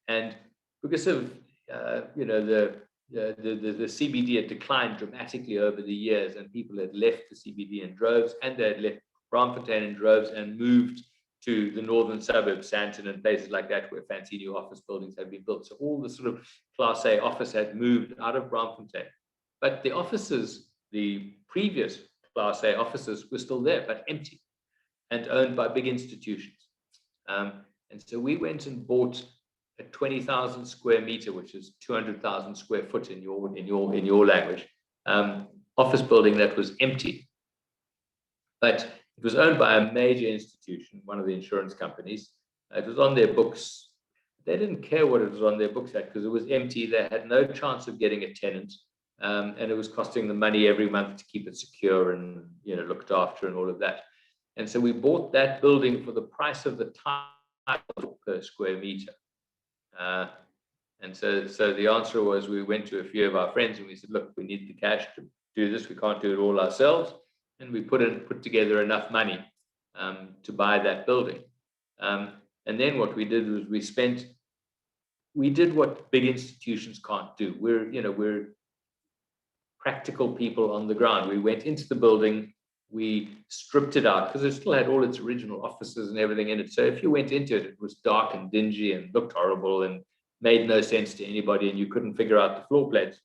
[SPEAKER 2] And because of the CBD had declined dramatically over the years, and people had left the CBD in droves, and they had left Braamfontein in droves and moved to the northern suburbs, Sandton and places like that, where fancy new office buildings had been built. So all the sort of Class A office had moved out of Braamfontein. But the offices, the previous Class A offices, were still there, but empty and owned by big institutions. And so we went and bought a 20,000 square meter, which is 200,000 square foot in your language, office building that was empty. But it was owned by a major institution, one of the insurance companies. It was on their books. They didn't care what it was on their books at because it was empty. They had no chance of getting a tenant, and it was costing them money every month to keep it secure and looked after and all of that. And so we bought that building for the price of the tile per square meter. And so the answer was, we went to a few of our friends and we said, look, we need the cash to do this. We can't do it all ourselves. And we put together enough money to buy that building. And then what we did was we did what big institutions can't do. We're practical people on the ground. We went into the building, we stripped it out because it still had all its original offices and everything in it. So if you went into it, it was dark and dingy and looked horrible and made no sense to anybody, and you couldn't figure out the floor plans.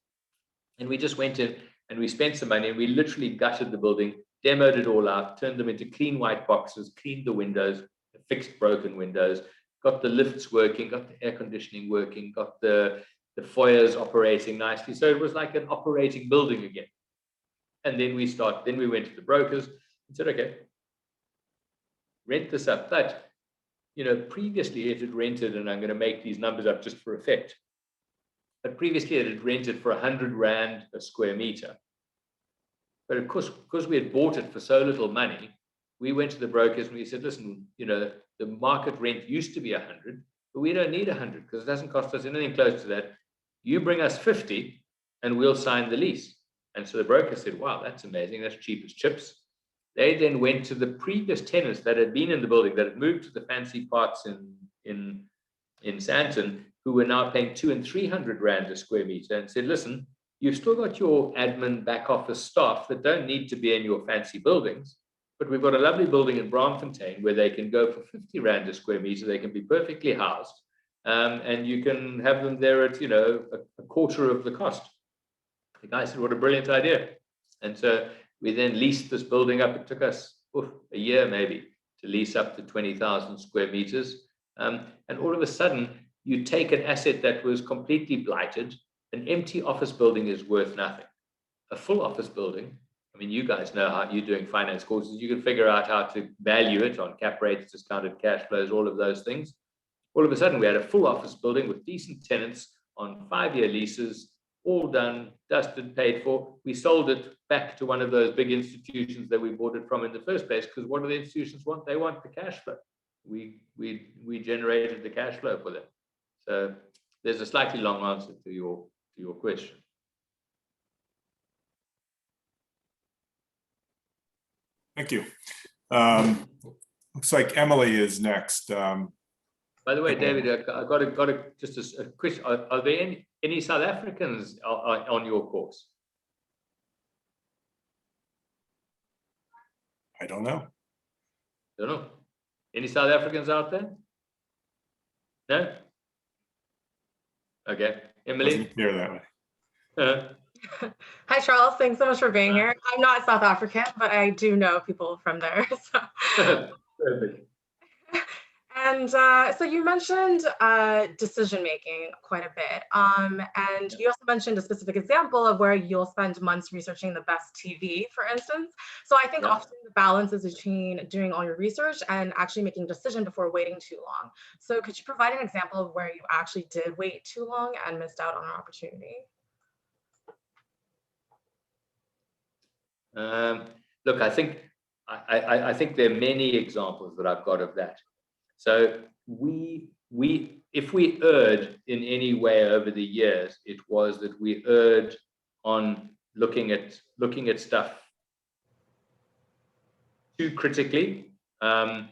[SPEAKER 2] And we just went in and we spent some money, and we literally gutted the building, demoed it all out, turned them into clean white boxes, cleaned the windows, fixed broken windows, got the lifts working, got the air conditioning working, got the foyers operating nicely. So it was like an operating building again. And then we went to the brokers and said, okay, rent this up. But, previously it had rented, and I'm going to make these numbers up just for effect, but previously it had rented for 100 Rand a square meter. But of course, because we had bought it for so little money, we went to the brokers and we said, listen, the market rent used to be 100, but we don't need 100 because it doesn't cost us anything close to that. You bring us 50 and we'll sign the lease. And so the broker said, wow, that's amazing. That's cheap as chips. They then went to the previous tenants that had been in the building, that had moved to the fancy parts in Sandton, who were now paying 200 and 300 Rand a square meter, and said, listen, you've still got your admin back office staff that don't need to be in your fancy buildings, but we've got a lovely building in Braamfontein where they can go for 50 Rand a square meter. They can be perfectly housed, and you can have them there at, a quarter of the cost. The guy said, what a brilliant idea. And so we then leased this building up. It took us a year maybe to lease up to 20,000 square meters. And all of a sudden, you take an asset that was completely blighted. An empty office building is worth nothing. A full office building, I mean, you guys know how you're doing finance courses. You can figure out how to value it on cap rates, discounted cash flows, all of those things. All of a sudden, we had a full office building with decent tenants on 5-year leases, all done, dusted, paid for. We sold it back to one of those big institutions that we bought it from in the first place, because what do the institutions want? They want the cash flow. We generated the cash flow for them. So there's a slightly long answer to your question.
[SPEAKER 1] Thank you. Looks like Emily is next.
[SPEAKER 2] By the way, David, I got just a question. Are there any South Africans on your course?
[SPEAKER 1] I don't know.
[SPEAKER 2] Don't know. Any South Africans out there? No? Okay. Emily?
[SPEAKER 1] Doesn't appear that way.
[SPEAKER 6] Hi, Charles. Thanks so much for being here. I'm not South African, but I do know people from there.
[SPEAKER 2] Perfect.
[SPEAKER 6] And so you mentioned decision making quite a bit. And you also mentioned a specific example of where you'll spend months researching the best TV, for instance. So I think often the balance is between doing all your research and actually making a decision before waiting too long. So could you provide an example of where you actually did wait too long and missed out on an opportunity?
[SPEAKER 2] Look, I think there are many examples that I've got of that. So if we erred in any way over the years, it was that we erred on looking at stuff too critically and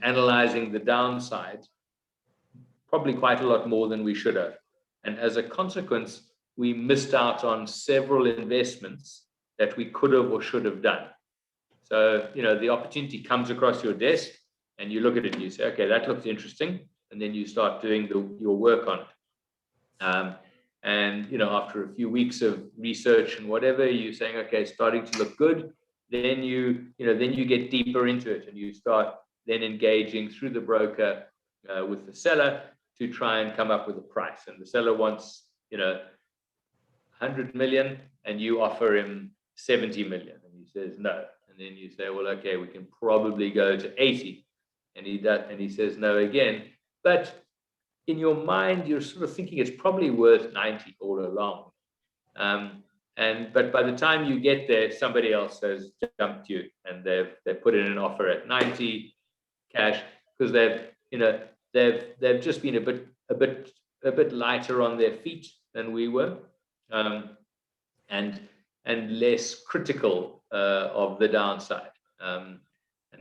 [SPEAKER 2] analyzing the downside probably quite a lot more than we should have. And as a consequence, we missed out on several investments that we could have or should have done. So, the opportunity comes across your desk and you look at it and you say, okay, that looks interesting. And then you start doing your work on it. And, after a few weeks of research and whatever, you're saying, okay, it's starting to look good. Then you get deeper into it and you start then engaging through the broker with the seller to try and come up with a price. And the seller wants, 100 million and you offer him 70 million. And he says no. And then you say, well, okay, we can probably go to 80. And he does, and he says no again. But in your mind, you're sort of thinking it's probably worth 90 all along. But by the time you get there, somebody else has jumped you and they've put in an offer at 90 cash because they've just been a bit lighter on their feet than we were, and less critical of the downside. And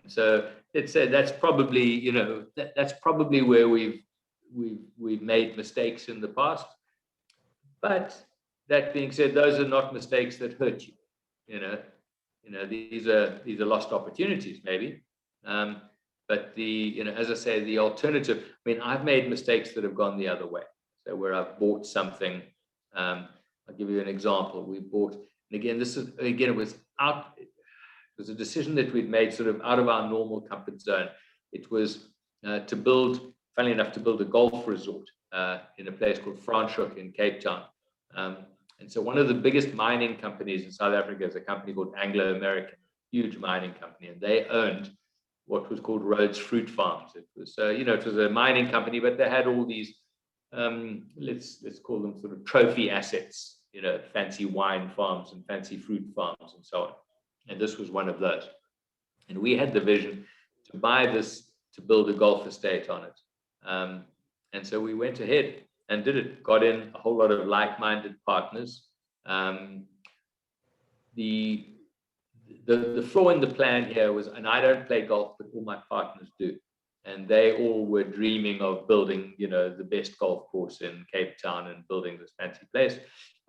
[SPEAKER 2] so that's probably that's probably where we've made mistakes in the past. But that being said, those are not mistakes that hurt you. These are lost opportunities maybe. But as I say, the alternative. I mean, I've made mistakes that have gone the other way. So where I've bought something. I'll give you an example. We bought, and again, it was a decision that we'd made sort of out of our normal comfort zone. It was to build a golf resort in a place called Franschhoek in Cape Town. And so one of the biggest mining companies in South Africa is a company called Anglo American, huge mining company, and they owned what was called Rhodes Fruit Farms. It was, it was a mining company, but they had all these, let's call them sort of trophy assets, fancy wine farms and fancy fruit farms and so on. And this was one of those. And we had the vision to buy this, to build a golf estate on it. And so we went ahead and did it, got in a whole lot of like-minded partners. The flaw in the plan here was, and I don't play golf, but all my partners do. And they all were dreaming of building, the best golf course in Cape Town and building this fancy place.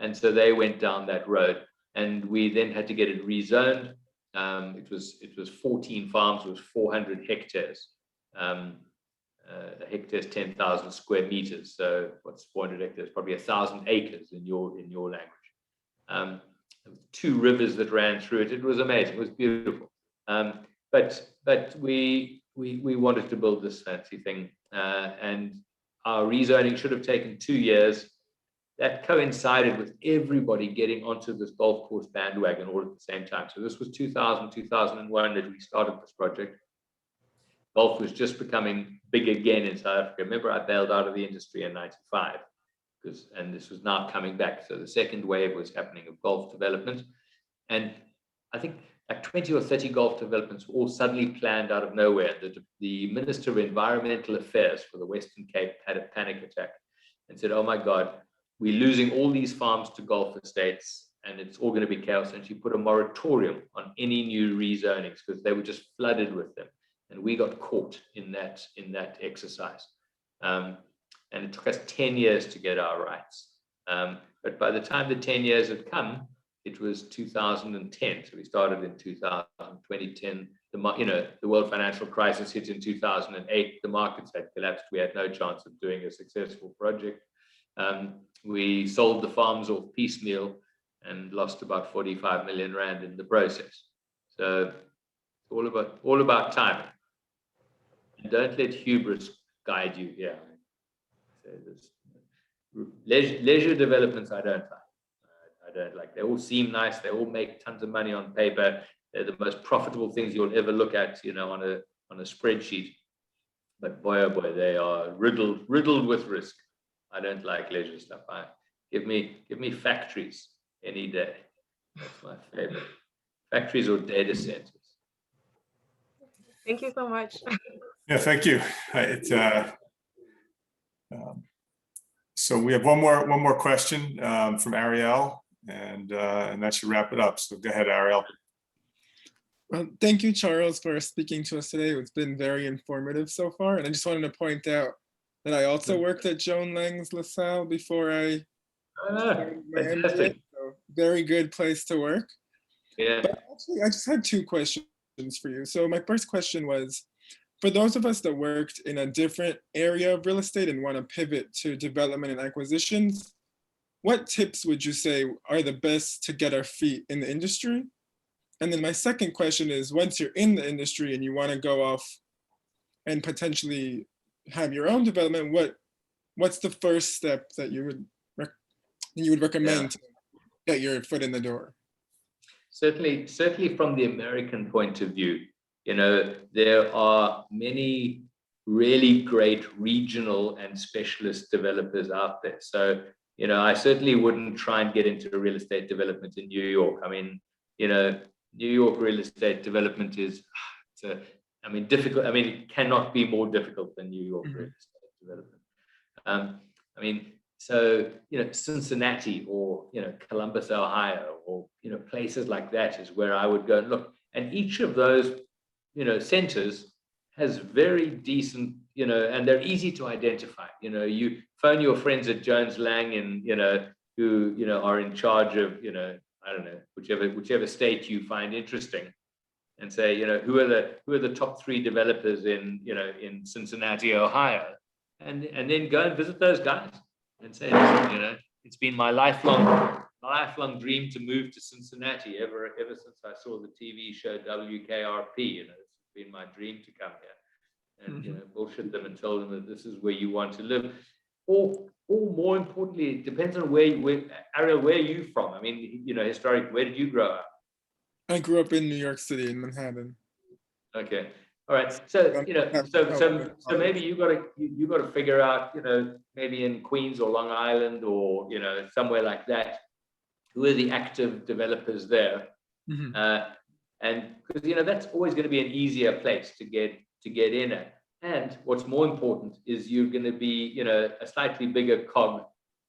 [SPEAKER 2] And so they went down that road. And we then had to get it rezoned. It was 14 farms, it was 400 hectares. A hectare is 10,000 square meters. So what's 400 hectares? Probably 1,000 acres in your language. 2 rivers that ran through it. It was amazing. It was beautiful. But we wanted to build this fancy thing, and our rezoning should have taken 2 years. That coincided with everybody getting onto this golf course bandwagon all at the same time. So this was 2000, 2001 that we started this project. Golf was just becoming big again in South Africa. Remember, I bailed out of the industry in 95, and this was now coming back. So the second wave was happening of golf development. And I think like 20 or 30 golf developments were all suddenly planned out of nowhere. The Minister of Environmental Affairs for the Western Cape had a panic attack and said, oh my God, we're losing all these farms to golf estates. and it's all going to be chaos. And she put a moratorium on any new rezonings because they were just flooded with them. And we got caught in that exercise. And it took us 10 years to get our rights. But by the time the 10 years had come, it was 2010. So we started in 2010. The world financial crisis hit in 2008. The markets had collapsed. We had no chance of doing a successful project. We sold the farms off piecemeal and lost about 45 million rand in the process. So all about timing. And don't let hubris guide you here. Leisure developments I don't like. They all seem nice. They all make tons of money on paper. They're the most profitable things you'll ever look at, on a spreadsheet. But boy, oh boy, they are riddled with risk. I don't like leisure stuff. Give me factories any day. That's my favorite. Factories or data centers.
[SPEAKER 6] Thank you so much.
[SPEAKER 1] Yeah, thank you. So we have one more question from Ariel, and that should wrap it up. So go ahead, Ariel.
[SPEAKER 7] Well, thank you, Charles, for speaking to us today. It's been very informative so far. And I just wanted to point out that I also worked at Jones Lang LaSalle before I started my MBA. So very good place to work.
[SPEAKER 2] Yeah.
[SPEAKER 7] But actually, I just had two questions for you. So my first question was, for those of us that worked in a different area of real estate and want to pivot to development and acquisitions, what tips would you say are the best to get our feet in the industry? And then my second question is, once you're in the industry and you want to go off and potentially have your own development, what's the first step that you would recommend to get your foot in the door?
[SPEAKER 2] Certainly from the American point of view, there are many really great regional and specialist developers out there. So, I certainly wouldn't try and get into real estate development in New York. I mean, New York real estate development is, difficult. I mean, it cannot be more difficult than New York real estate development. So, Cincinnati or, Columbus, Ohio, or, places like that is where I would go and look. And each of those, centers has very decent, and they're easy to identify. You phone your friends at Jones Lang and, who, are in charge of, I don't know, whichever state you find interesting, and say, who are the top 3 developers in, in Cincinnati, Ohio, and then go and visit those guys and say, it's been my lifelong dream to move to Cincinnati ever since I saw the TV show WKRP. It's been my dream to come here, and bullshit them and tell them that this is where you want to live. Or more importantly, it depends on Ariel, where are you from? I mean, historically, where did you grow up?
[SPEAKER 7] I grew up in New York City, in Manhattan.
[SPEAKER 2] Okay, all right. So so maybe you got to figure out, maybe in Queens or Long Island or somewhere like that, who are the active developers there, and because that's always going to be an easier place to get in at. And what's more important is you're going to be, a slightly bigger cog,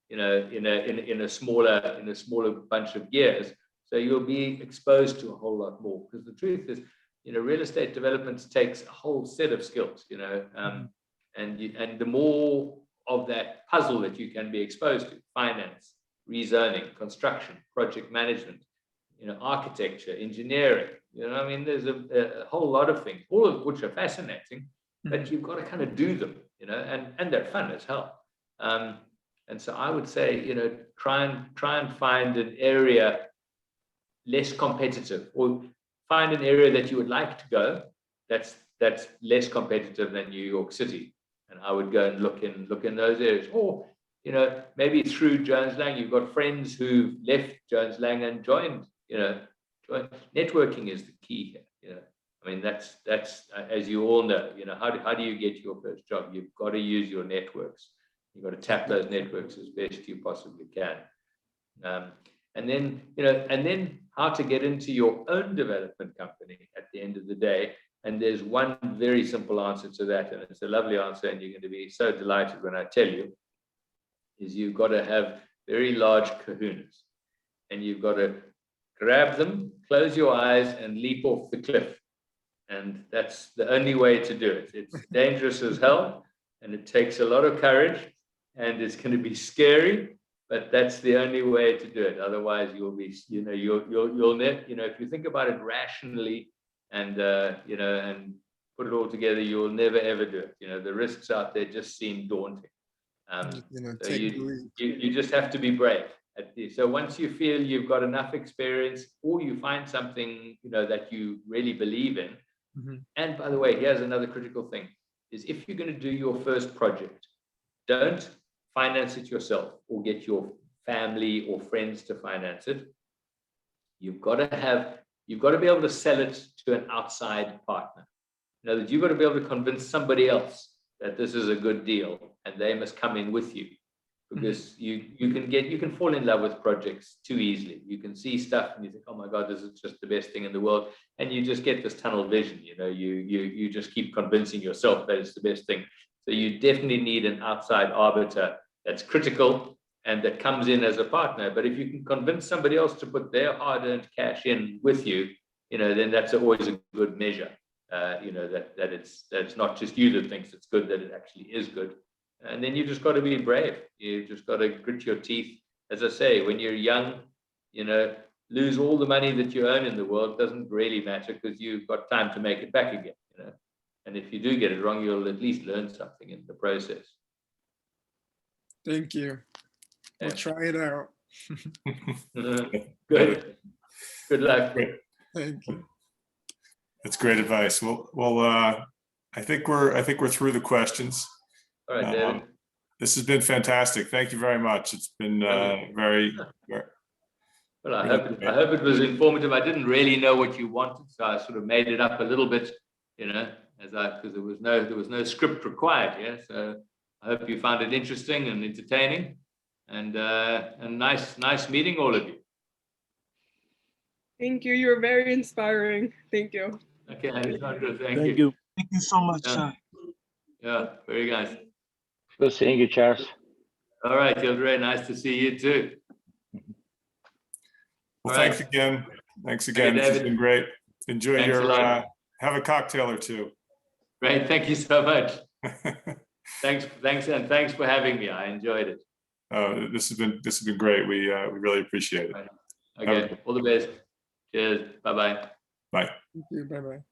[SPEAKER 2] in a smaller bunch of gears. So you'll be exposed to a whole lot more. Because the truth is, real estate development takes a whole set of skills, and the more of that puzzle that you can be exposed to: finance, rezoning, construction, project management, architecture, engineering. There's a whole lot of things, all of which are fascinating. But you've got to kind of do them, and they're fun as hell. And so I would say, try and find an area less competitive, or find an area that you would like to go that's less competitive than New York City. And I would go and look in those areas. Or, maybe through Jones Lang, you've got friends who left Jones Lang and joined. Networking is the key here. That's as you all know, how do you get your first job? You've got to use your networks. You've got to tap those networks as best you possibly can. And then how to get into your own development company at the end of the day. And there's one very simple answer to that, and it's a lovely answer, and you're going to be so delighted when I tell you, is you've got to have very large kahunas. and you've got to grab them, close your eyes, and leap off the cliff. And that's the only way to do it. It's dangerous as hell, and it takes a lot of courage, and it's going to be scary, but that's the only way to do it. Otherwise, you'll be, you'll net, if you think about it rationally, and and put it all together, you'll never ever do it. The risks out there just seem daunting. So you just have to be brave. So once you feel you've got enough experience, or you find something that you really believe in. And by the way, here's another critical thing: is if you're going to do your first project, don't finance it yourself or get your family or friends to finance it. You've got to be able to sell it to an outside partner. That you've got to be able to convince somebody else that this is a good deal, and they must come in with you, because you can fall in love with projects too easily. You can see stuff and you think, oh my God, this is just the best thing in the world, and you just get this tunnel vision. You just keep convincing yourself that it's the best thing. So you definitely need an outside arbiter that's critical and that comes in as a partner. But if you can convince somebody else to put their hard-earned cash in with you, then that's always a good measure. That it's not just you that thinks it's good, that it actually is good. And then you just got to be brave. You just got to grit your teeth. As I say, when you're young, lose all the money that you earn in the world doesn't really matter, because you've got time to make it back again. And if you do get it wrong, you'll at least learn something in the process.
[SPEAKER 7] Thank you. We'll try it out.
[SPEAKER 2] Good. Good luck.
[SPEAKER 7] Thank you.
[SPEAKER 1] That's great advice. Well, I think we're through the questions.
[SPEAKER 2] All right, David.
[SPEAKER 1] This has been fantastic. Thank you very much. It's been very.
[SPEAKER 2] Well, I hope it was informative. I didn't really know what you wanted, so I sort of made it up a little bit, because there was no script required. Yeah, so I hope you found it interesting and entertaining, and nice meeting all of you.
[SPEAKER 3] Thank you. You're very inspiring. Thank you.
[SPEAKER 2] Okay, Alessandro, thank
[SPEAKER 4] Thank
[SPEAKER 2] you.
[SPEAKER 4] you.
[SPEAKER 8] Thank you so much.
[SPEAKER 2] Yeah, very nice.
[SPEAKER 9] Good seeing you, Charles.
[SPEAKER 2] All right, Gilderay, nice to see you too.
[SPEAKER 1] Well,
[SPEAKER 2] All
[SPEAKER 1] thanks
[SPEAKER 2] right.
[SPEAKER 1] again. Thanks again. This has
[SPEAKER 2] David.
[SPEAKER 1] been great. Enjoy
[SPEAKER 2] Thanks a
[SPEAKER 1] your
[SPEAKER 2] lot.
[SPEAKER 1] have a cocktail or two.
[SPEAKER 2] Great, thank you so much. Thanks, and thanks for having me. I enjoyed it.
[SPEAKER 1] This has been great. We really appreciate it.
[SPEAKER 2] Okay, all the best. Cheers. Bye-bye.
[SPEAKER 1] Bye.
[SPEAKER 7] Thank you. Bye-bye.